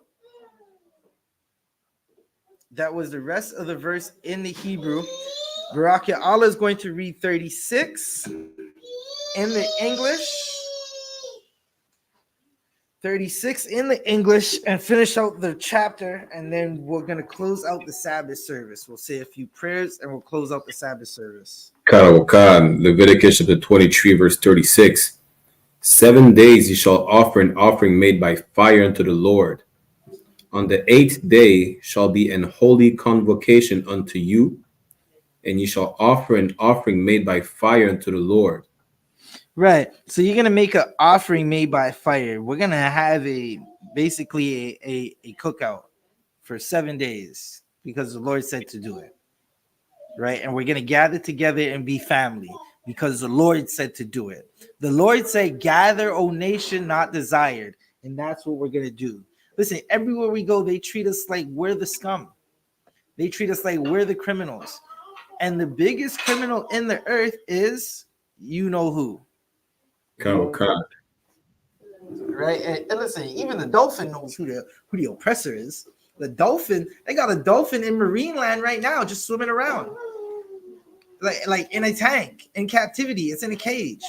Baraka Allah is going to read 36 in the English. 36 in the English and finish out the chapter, and then we're going to close out the Sabbath service. We'll say a few prayers and we'll close out the Sabbath service. Karawakan, Leviticus chapter 23, verse 36. 7 days ye shall offer an offering made by fire unto the Lord. On the 8th day shall be an holy convocation unto you, and ye shall offer an offering made by fire unto the Lord. Right. So you're gonna make an offering made by fire. We're gonna have basically a cookout for 7 days because the Lord said to do it. Right. And we're gonna gather together and be family because the Lord said to do it. The Lord said, "Gather, O nation not desired," and that's what we're gonna do. Listen, everywhere we go, they treat us like we're the scum. They treat us like we're the criminals. And the biggest criminal in the earth is you know who. Karawakan. Right, and listen, even the dolphin knows who the oppressor is. The dolphin, they got a dolphin in marine land right now, just swimming around, like in a tank in captivity. It's in a cage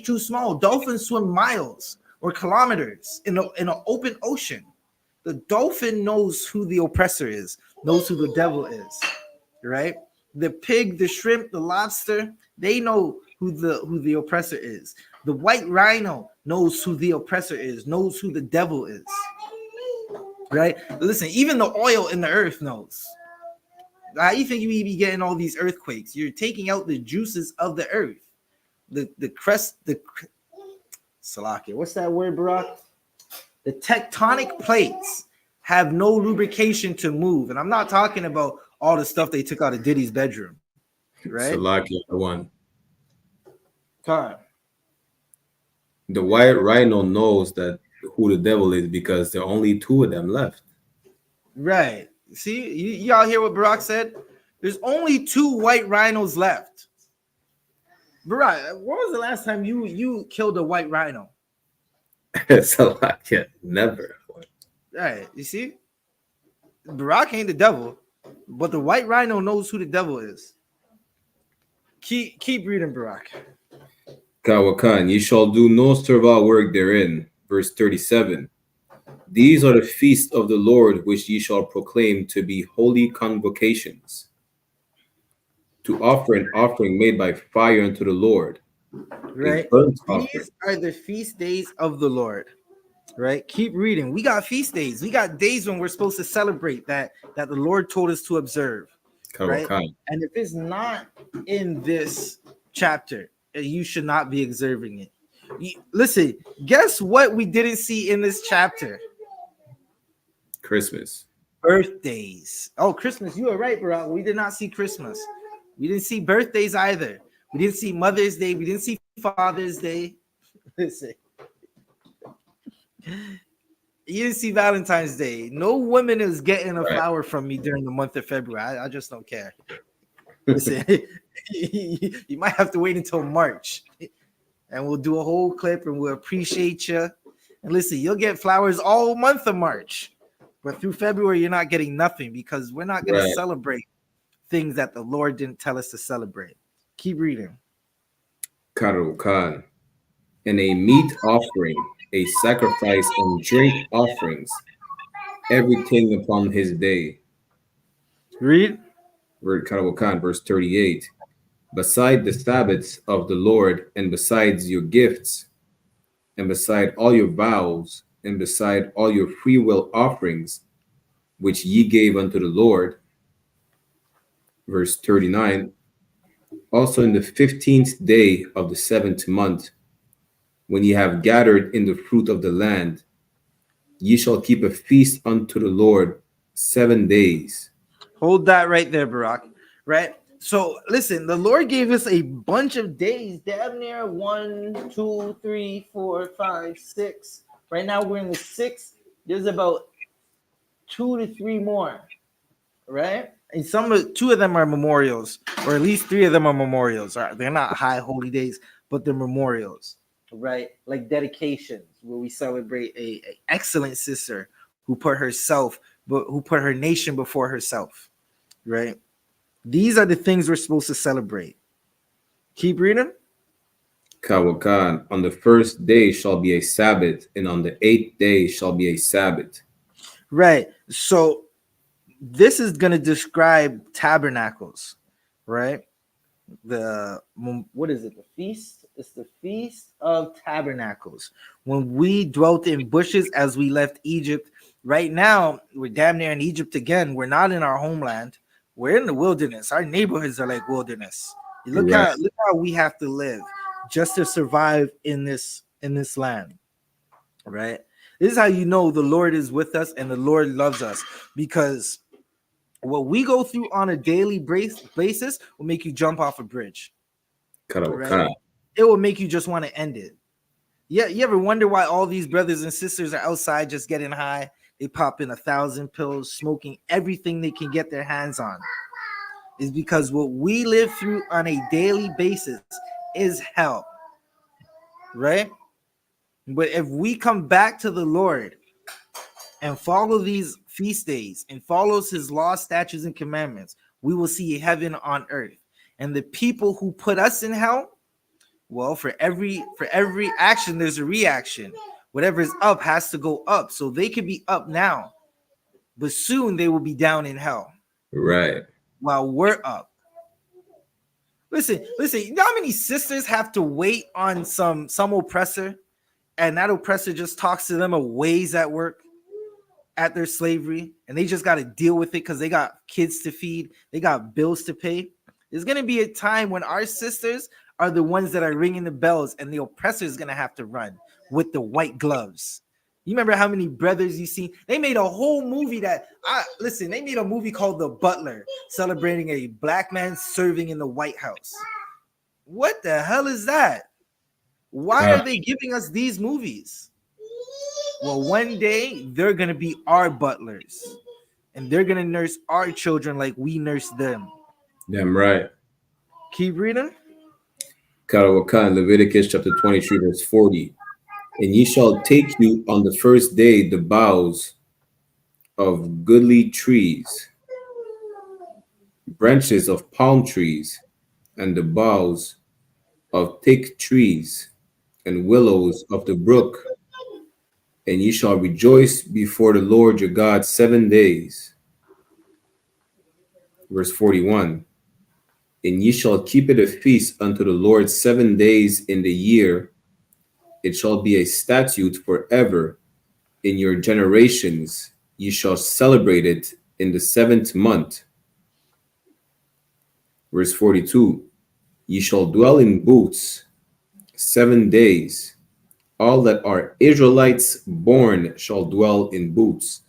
too small. Dolphins swim miles or kilometers in an open ocean. The dolphin knows who the oppressor is, knows who the devil is. Right, the pig, the shrimp, the lobster, they know who the oppressor is. The white rhino knows who the oppressor is, knows who the devil is. Right? Listen, even the oil in the earth knows. How you think you be getting all these earthquakes? You're taking out the juices of the earth. Salakia. What's that word, Barak? The tectonic plates have no lubrication to move. And I'm not talking about all the stuff they took out of Diddy's bedroom. Right? Salakia, one. Time. The white rhino knows that who the devil is because there are only 2 of them left. Right. See, y'all hear what Barak said? There's only 2 white rhinos left. Barak, when was the last time you killed a white rhino? Salakia, never. Right. You see? Barak ain't the devil, but the white rhino knows who the devil is. Keep reading, Barak. Kawakan, ye shall do no servile work therein. Verse 37. These are the feasts of the Lord, which ye shall proclaim to be holy convocations, to offer an offering made by fire unto the Lord, a Right? burnt offering. These are the feast days of the Lord. Right? Keep reading. We got feast days. We got days when we're supposed to celebrate that the Lord told us to observe. Right? Kawakan. And if it's not in this chapter, you should not be observing it. Listen, guess what we didn't see in this chapter? Christmas. Birthdays. Oh, Christmas. You are right, bro. We did not see Christmas. We didn't see birthdays either. We didn't see Mother's Day. We didn't see Father's Day. Listen. You didn't see Valentine's Day. No woman is getting a flower from me during the month of February. I just don't care. Listen, you might have to wait until March, and we'll do a whole clip, and we'll appreciate you. And listen, you'll get flowers all month of March, but through February, you're not getting nothing because we're not going to celebrate things that the Lord didn't tell us to celebrate. Keep reading. Karukan. And a meat offering, a sacrifice and drink offerings, everything upon his day. Read. Karukan, verse 38. Beside the Sabbaths of the Lord, and besides your gifts, and beside all your vows, and beside all your free will offerings, which ye gave unto the Lord. Verse 39. Also in the 15th day of the 7th month, when ye have gathered in the fruit of the land, ye shall keep a feast unto the Lord 7 days. Hold that right there, Barak. Right? So listen, the Lord gave us a bunch of days, damn near 1, 2, 3, 4, 5, 6. Right now we're in the 6th. There's about 2 to 3 more, right? And two of them are memorials, or at least 3 of them are memorials. They're not high holy days, but they're memorials, right? Like dedications, where we celebrate a excellent sister who put her nation before herself, right? These are the things we're supposed to celebrate. Keep reading. Kawakan, on the 1st day shall be a Sabbath, and on the 8th day shall be a Sabbath. Right. So this is going to describe tabernacles, right? What is it? The feast? It's the Feast of Tabernacles. When we dwelt in bushes as we left Egypt. Right now, we're damn near in Egypt again. We're not in our homeland. We're in the wilderness. Our neighborhoods are like wilderness. Look how we have to live just to survive in this land, right? This is how you know the Lord is with us and the Lord loves us, because what we go through on a daily basis will make you jump off a bridge. Right? It will make you just want to end it. Yeah, you ever wonder why all these brothers and sisters are outside just getting high? They pop in 1,000 pills, smoking everything they can get their hands on. Is because what we live through on a daily basis is hell, right? But if we come back to the Lord and follow these feast days and follows his law, statutes, and commandments, we will see heaven on earth. And the people who put us in hell, well, for every action, there's a reaction. Whatever is up has to go up. So they could be up now, but soon they will be down in hell. Right. While we're up. Listen, you know how many sisters have to wait on some oppressor, and that oppressor just talks to them of ways at work, at their slavery, and they just got to deal with it because they got kids to feed, they got bills to pay. There's going to be a time when our sisters are the ones that are ringing the bells, and the oppressor is going to have to run with the white gloves. You remember how many brothers you see? They made a whole movie they made a movie called The Butler, celebrating a black man serving in the White House. What the hell is that? Why are they giving us these movies? Well, one day they're going to be our butlers, and they're going to nurse our children like we nurse them. Damn right. Keep reading. Karawakan, Leviticus chapter 23, verse 40. And ye shall take you on the 1st day the boughs of goodly trees, branches of palm trees, and the boughs of thick trees, and willows of the brook, And ye shall rejoice before the Lord your God 7 days. Verse 41. And ye shall keep it a feast unto the Lord 7 days in the year. It shall be a statute forever in your generations. Ye shall celebrate it in the 7th month. Verse 42. Ye shall dwell in booths 7 days. All that are Israelites born shall dwell in booths.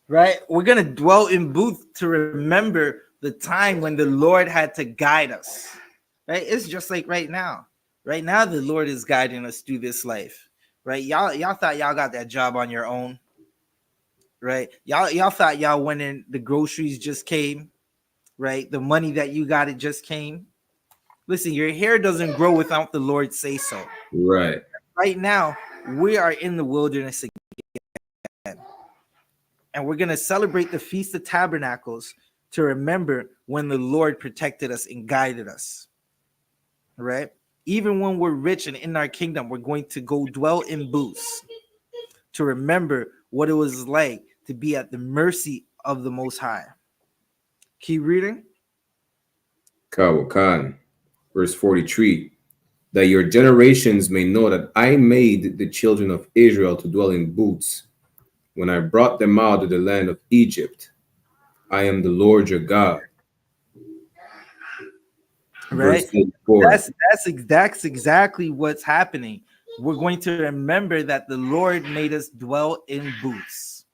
Right? We're going to dwell in booths to remember the time when the Lord had to guide us. Right? It's just like right now. Right now, the Lord is guiding us through this life. Right? Y'all thought y'all got that job on your own. Right? Y'all thought y'all went in, the groceries just came. Right? The money that you got, it just came. Listen, your hair doesn't grow without the Lord say so. Right. Right now, we are in the wilderness again. And we're going to celebrate the Feast of Tabernacles to remember when the Lord protected us and guided us. Right? Even when we're rich and in our kingdom, we're going to go dwell in booths to remember what it was like to be at the mercy of the Most High. Keep reading. Kawakan. Verse 43. That your generations may know that I made the children of Israel to dwell in booths when I brought them out of the land of Egypt. I am the Lord your God. Right? Verse 44. That's exactly what's happening. We're going to remember that the Lord made us dwell in booths.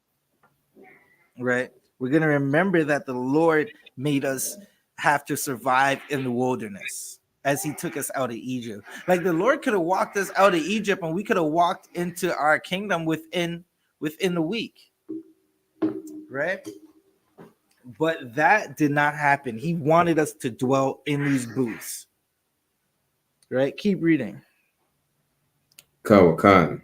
Right? We're going to remember that the Lord made us have to survive in the wilderness as he took us out of Egypt. Like the Lord could have walked us out of Egypt and we could have walked into our kingdom within the week. Right? But that did not happen. He wanted us to dwell in these booths. Right? Keep reading. Kawakan.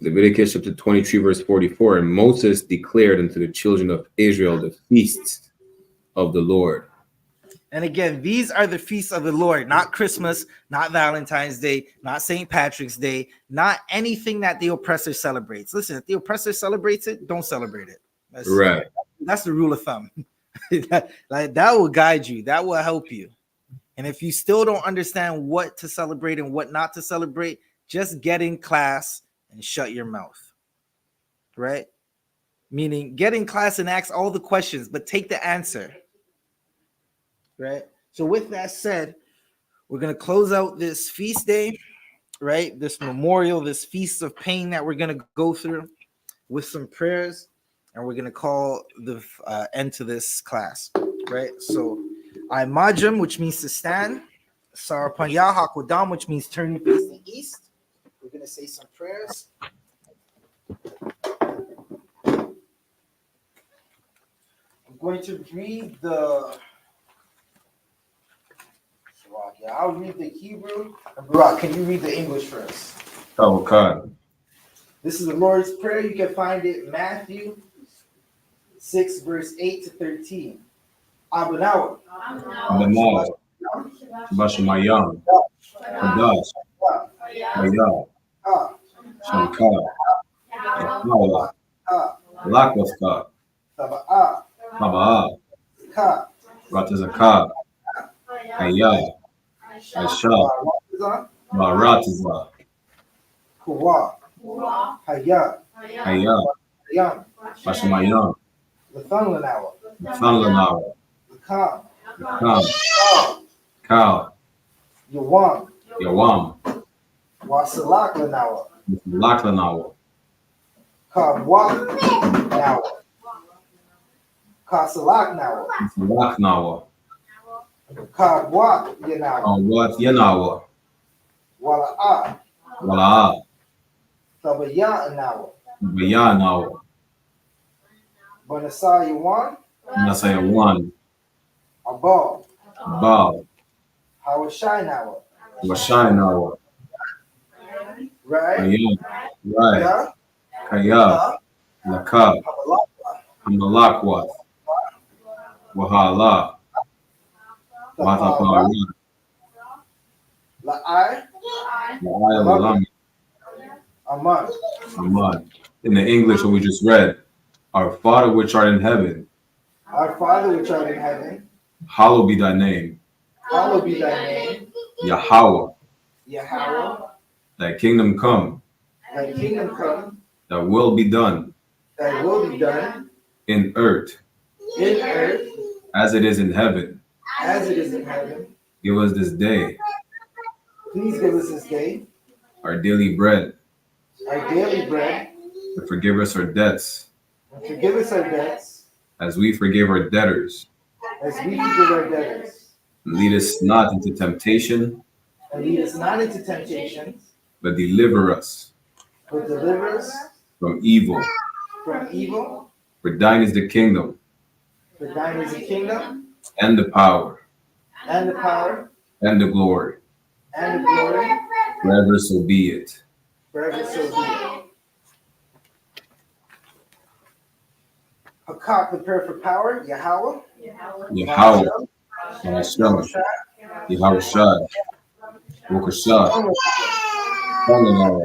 Leviticus chapter 23, verse 44. And Moses declared unto the children of Israel the feasts of the Lord. And again, these are the feasts of the Lord, not Christmas, not Valentine's Day, not St. Patrick's Day, not anything that the oppressor celebrates. Listen, if the oppressor celebrates it, don't celebrate it. That's the rule of thumb. that will guide you. That will help you. And if you still don't understand what to celebrate and what not to celebrate, just get in class and shut your mouth. Right? Meaning get in class and ask all the questions, but take the answer. Right? So with that said, we're going to close out this feast day, right? This memorial, this feast of pain that we're going to go through with some prayers, and we're going to call the end to this class, right? So I majum, which means to stand. Sarapanya Hakodam, which means turn your face to the east. We're going to say some prayers. I'm going to read the... I'll read the Hebrew. And Barak, can you read the English first? Kawakan. This is the Lord's Prayer. You can find it in Matthew 6, verse 8 to 13. Abanawa. Abanawa. Bashamayam. Kadash. Hayah. Shankar. Yahweh. Lakwafka. Taba'ah. Ratazakah. Hayah. Aisha. Baratiza. Kuwa. Hayah. Hayah. Bashamayam. Lathanlanawa. Thanlanawa. Lakam. Kam. Kal. Yawam. Yawam. Wasalaklanawa. Laklanawa. Kabwa. Nawa. Kasalaknawa. Laknawa. Kabwa Yanawa. What Yanawa. Wala'a. Wala'a. Tabaya Nawa. Bayanawa. Banasa Yawan. Nasayawan. Abal. Baal. Hawashai Nawa. Washinawa. Right? Ayah. Right. Yeah. Kaya. Lakab. Hamalakwat. Wahala. Watapara. La'ai. La'ai Walam. Aman. Amen. In the English, what we just read, our Father which art in heaven, Our Father which art in heaven, hallowed be thy name. hallowed be thy name. Yahweh, Yahweh, thy kingdom come, thy kingdom come, thy will be done thy will be done in earth in earth as it is in heaven. as it is in heaven. Give us this day Please give us this day our daily bread, our daily bread, and forgive us our debts and forgive us our debts as we forgive our debtors. as we forgive our debtors. And lead us not into temptation, And lead us not into temptation, but deliver us but deliver us from evil. from evil. For thine is the kingdom, For thine is the kingdom, and the power, and the power, and the glory, and the glory, forever so be it. forever so be it. Hakak, prepare for power, Yahweh. Yahweh, Hashem, Yahweh Shai, Wokashah, Shalom,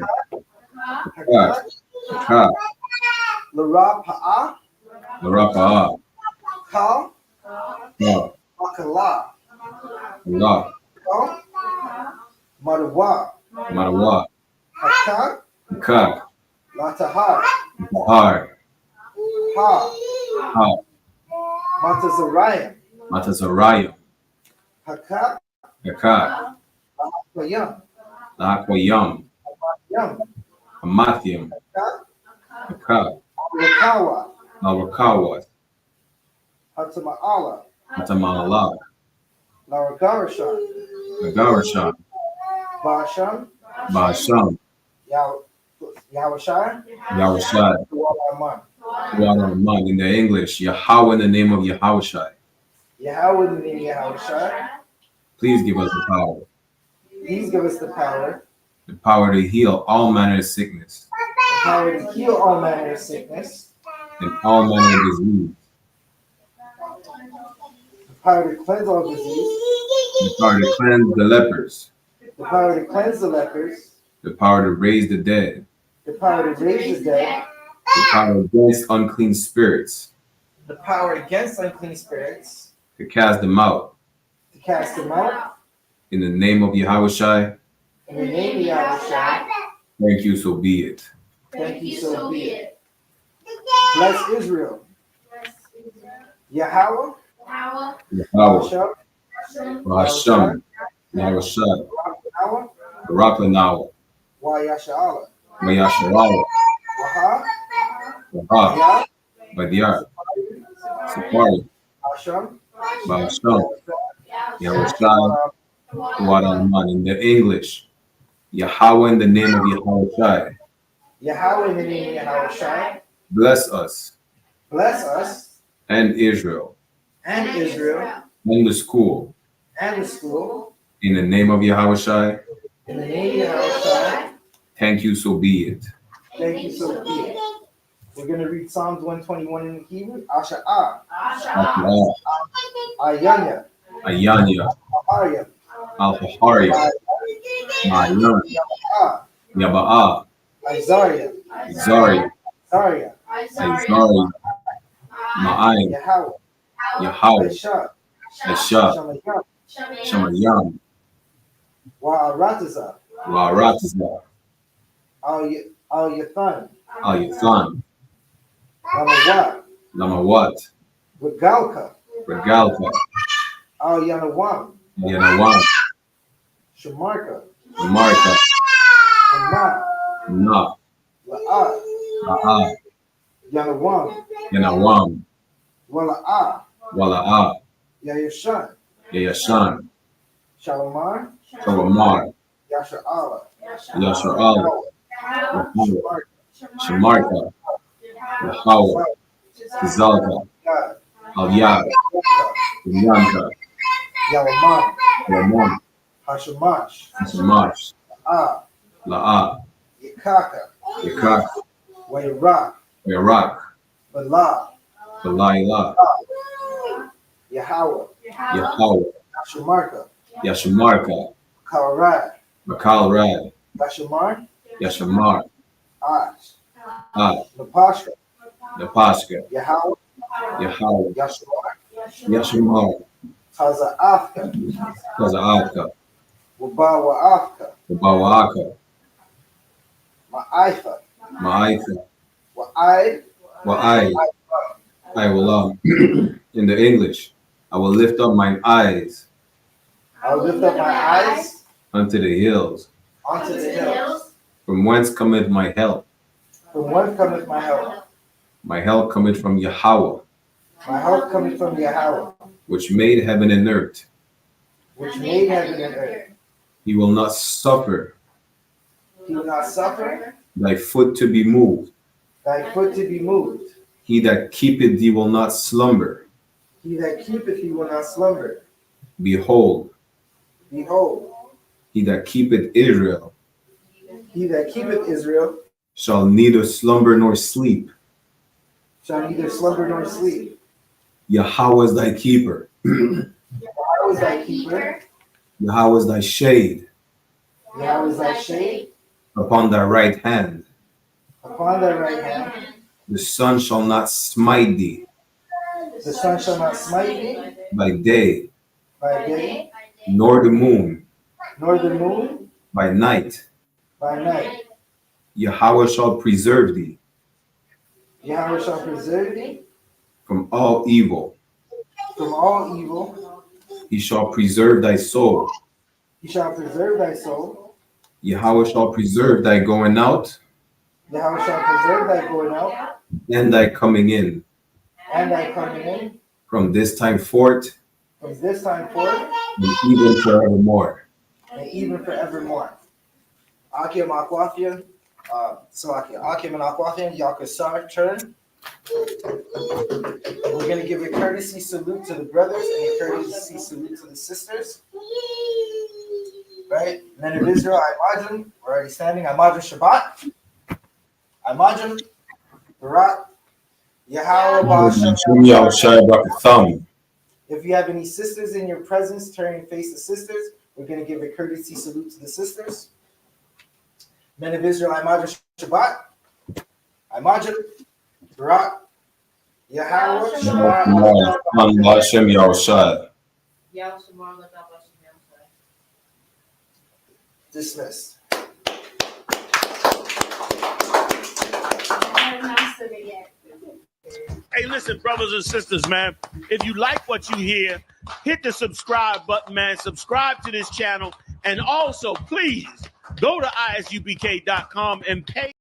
Hakak, Ka, Lara Pa'ah, Larapa'ah, Kal, Ka, Akala, Allah, Kal, Marawa, Marawa, Hakak, Ka, Latahar, Bahar, Ha, Ha, Matazariah, Matazariah, Hakak, Yakak, Payam, Lahakwayam, Yam, Amathiam, Hakak, Yakak, Rakawa, Alwakawat, Hatama'ala, Atamallah, Laragarashan, Nagarashan, Basham, Bahasham, Yahushai, Yahushai, Wallaman. Wahanan. In the English, Yahweh in the name of Yahushai. Yahweh in the name of Yahushai. Please give us the power. Please give us The power to heal all manner of sickness the power to heal all manner of sickness, and all manner of disease. the power to cleanse all disease, The power to cleanse the lepers. the power to cleanse the lepers, The power to raise the dead. the power to raise the dead, The power against unclean spirits. the power against unclean spirits, To cast them out. to cast them out. In the name of Yahushai. In the name of Yahushai, Thank you, so be it. thank you, so be it. Bless Israel. Yahweh, Yahweh, Hashem, Yahushai, Yahweh, Raklanawa, Yashala, Mayasharala, Waha, Wahab, Yah, Badyar, Safari, Hashem, Bahasham, Yahushai, Wahanan. In the English, Yahweh in the name of Yahushai. Yahweh in the name of Yahushai. Bless us Bless us and Israel and Israel and the school. and the school. In the name of Yahushai. In the name of Yahushai. Thank you, so be it. Thank you, so be it. We're going to read Psalms 121 in Hebrew. Asha'ah, Al-Qur'an, Ayanya, Ayanya, Ahaya, Al-Fahariya, Ma'ayan, Yaba'ah, Yaba'ah, Isaiah, Zari, Zaria, Izari, Ma'ayin, Yahweh, Yahweh, Aisha, Aisha, Shamayam, Shamayam, Wa'arataza, Wa'aratizah, Al-Yathan, Al-Yathan, Lamawat, Lamawat, Regalka, Regalka, Al-Yanawam, Yanawam, Shamarka, Marka, Amma, Na, La'ah, La'ah, Yanawam, Yanawam, Wala'ah, Wala'ah, Yayashan, Yayashan, Shalamar, Shawamar, Yasha'ala, Yashar'al, Yahweh, Shamarka, Yahweh, Tizalka, God, Al-Yad, Yanka, Yalamam, Ramon, Hashamash, Shamash, Ah, La'ah, Yakaka, Yakak, Wayrak, Iraq, Bala, Bala'ilah, Yahweh, Yahweh, Yashamarka, Yashamarka, Kawarad, Makal Rad, Yashamar, Yashamar, Napashka, Napashka, Yahweh, Yahweh, Yahshua, Yashimar, Taza'afka, Kazaaka, Wabawa'afka, Bawaaka, Ma'aifa, Ma'aika, Wa'ai, I will in the English, I will lift up mine eyes I will lift up my eyes unto the hills, unto the hills. from whence cometh my help. From whence cometh my help? My help cometh from Yahweh, My help cometh from Yahweh, which made heaven and earth. which made heaven and earth. He will not suffer He will not suffer thy foot to be moved. thy foot to be moved. He that keepeth thee will not slumber. He that keepeth thee will not slumber. Behold, Behold, he that keepeth Israel he that keepeth Israel shall neither slumber nor sleep. shall neither slumber nor sleep. Yahweh is thy keeper. Yahweh is thy keeper. Yahweh is thy shade Yahweh is thy shade upon thy right hand. upon thy right hand. The sun shall not smite thee The sun shall not smite thee by day, by day, nor the moon nor the moon by night. by night. Yahweh shall preserve thee Yahweh shall preserve thee from all evil. from all evil. He shall preserve thy soul. He shall preserve thy soul. Yahweh shall preserve thy going out Yahweh shall preserve thy going out and thy coming in and thy coming in from this time forth from this time forth and even forevermore. and even forevermore. Akim Aquafian, Akim and Aquafian, y'all could start turn. We're going to give a courtesy salute to the brothers and a courtesy salute to the sisters. Right? Men of Israel, Imagine, we're already standing. Imagine Shabbat. Imagine Barat. Yahweh Ba'ashem. If you have any sisters in your presence, turn and face the sisters. We're going to give a courtesy salute to the sisters. Men of Israel, Imagine Shabbat. Imagine Barat. Yahweh Shabbat. Dismissed. Hey, listen, brothers and sisters, man. If you like what you hear, hit the subscribe button, man. Subscribe to this channel. And also, please, go to isupk.com and pay.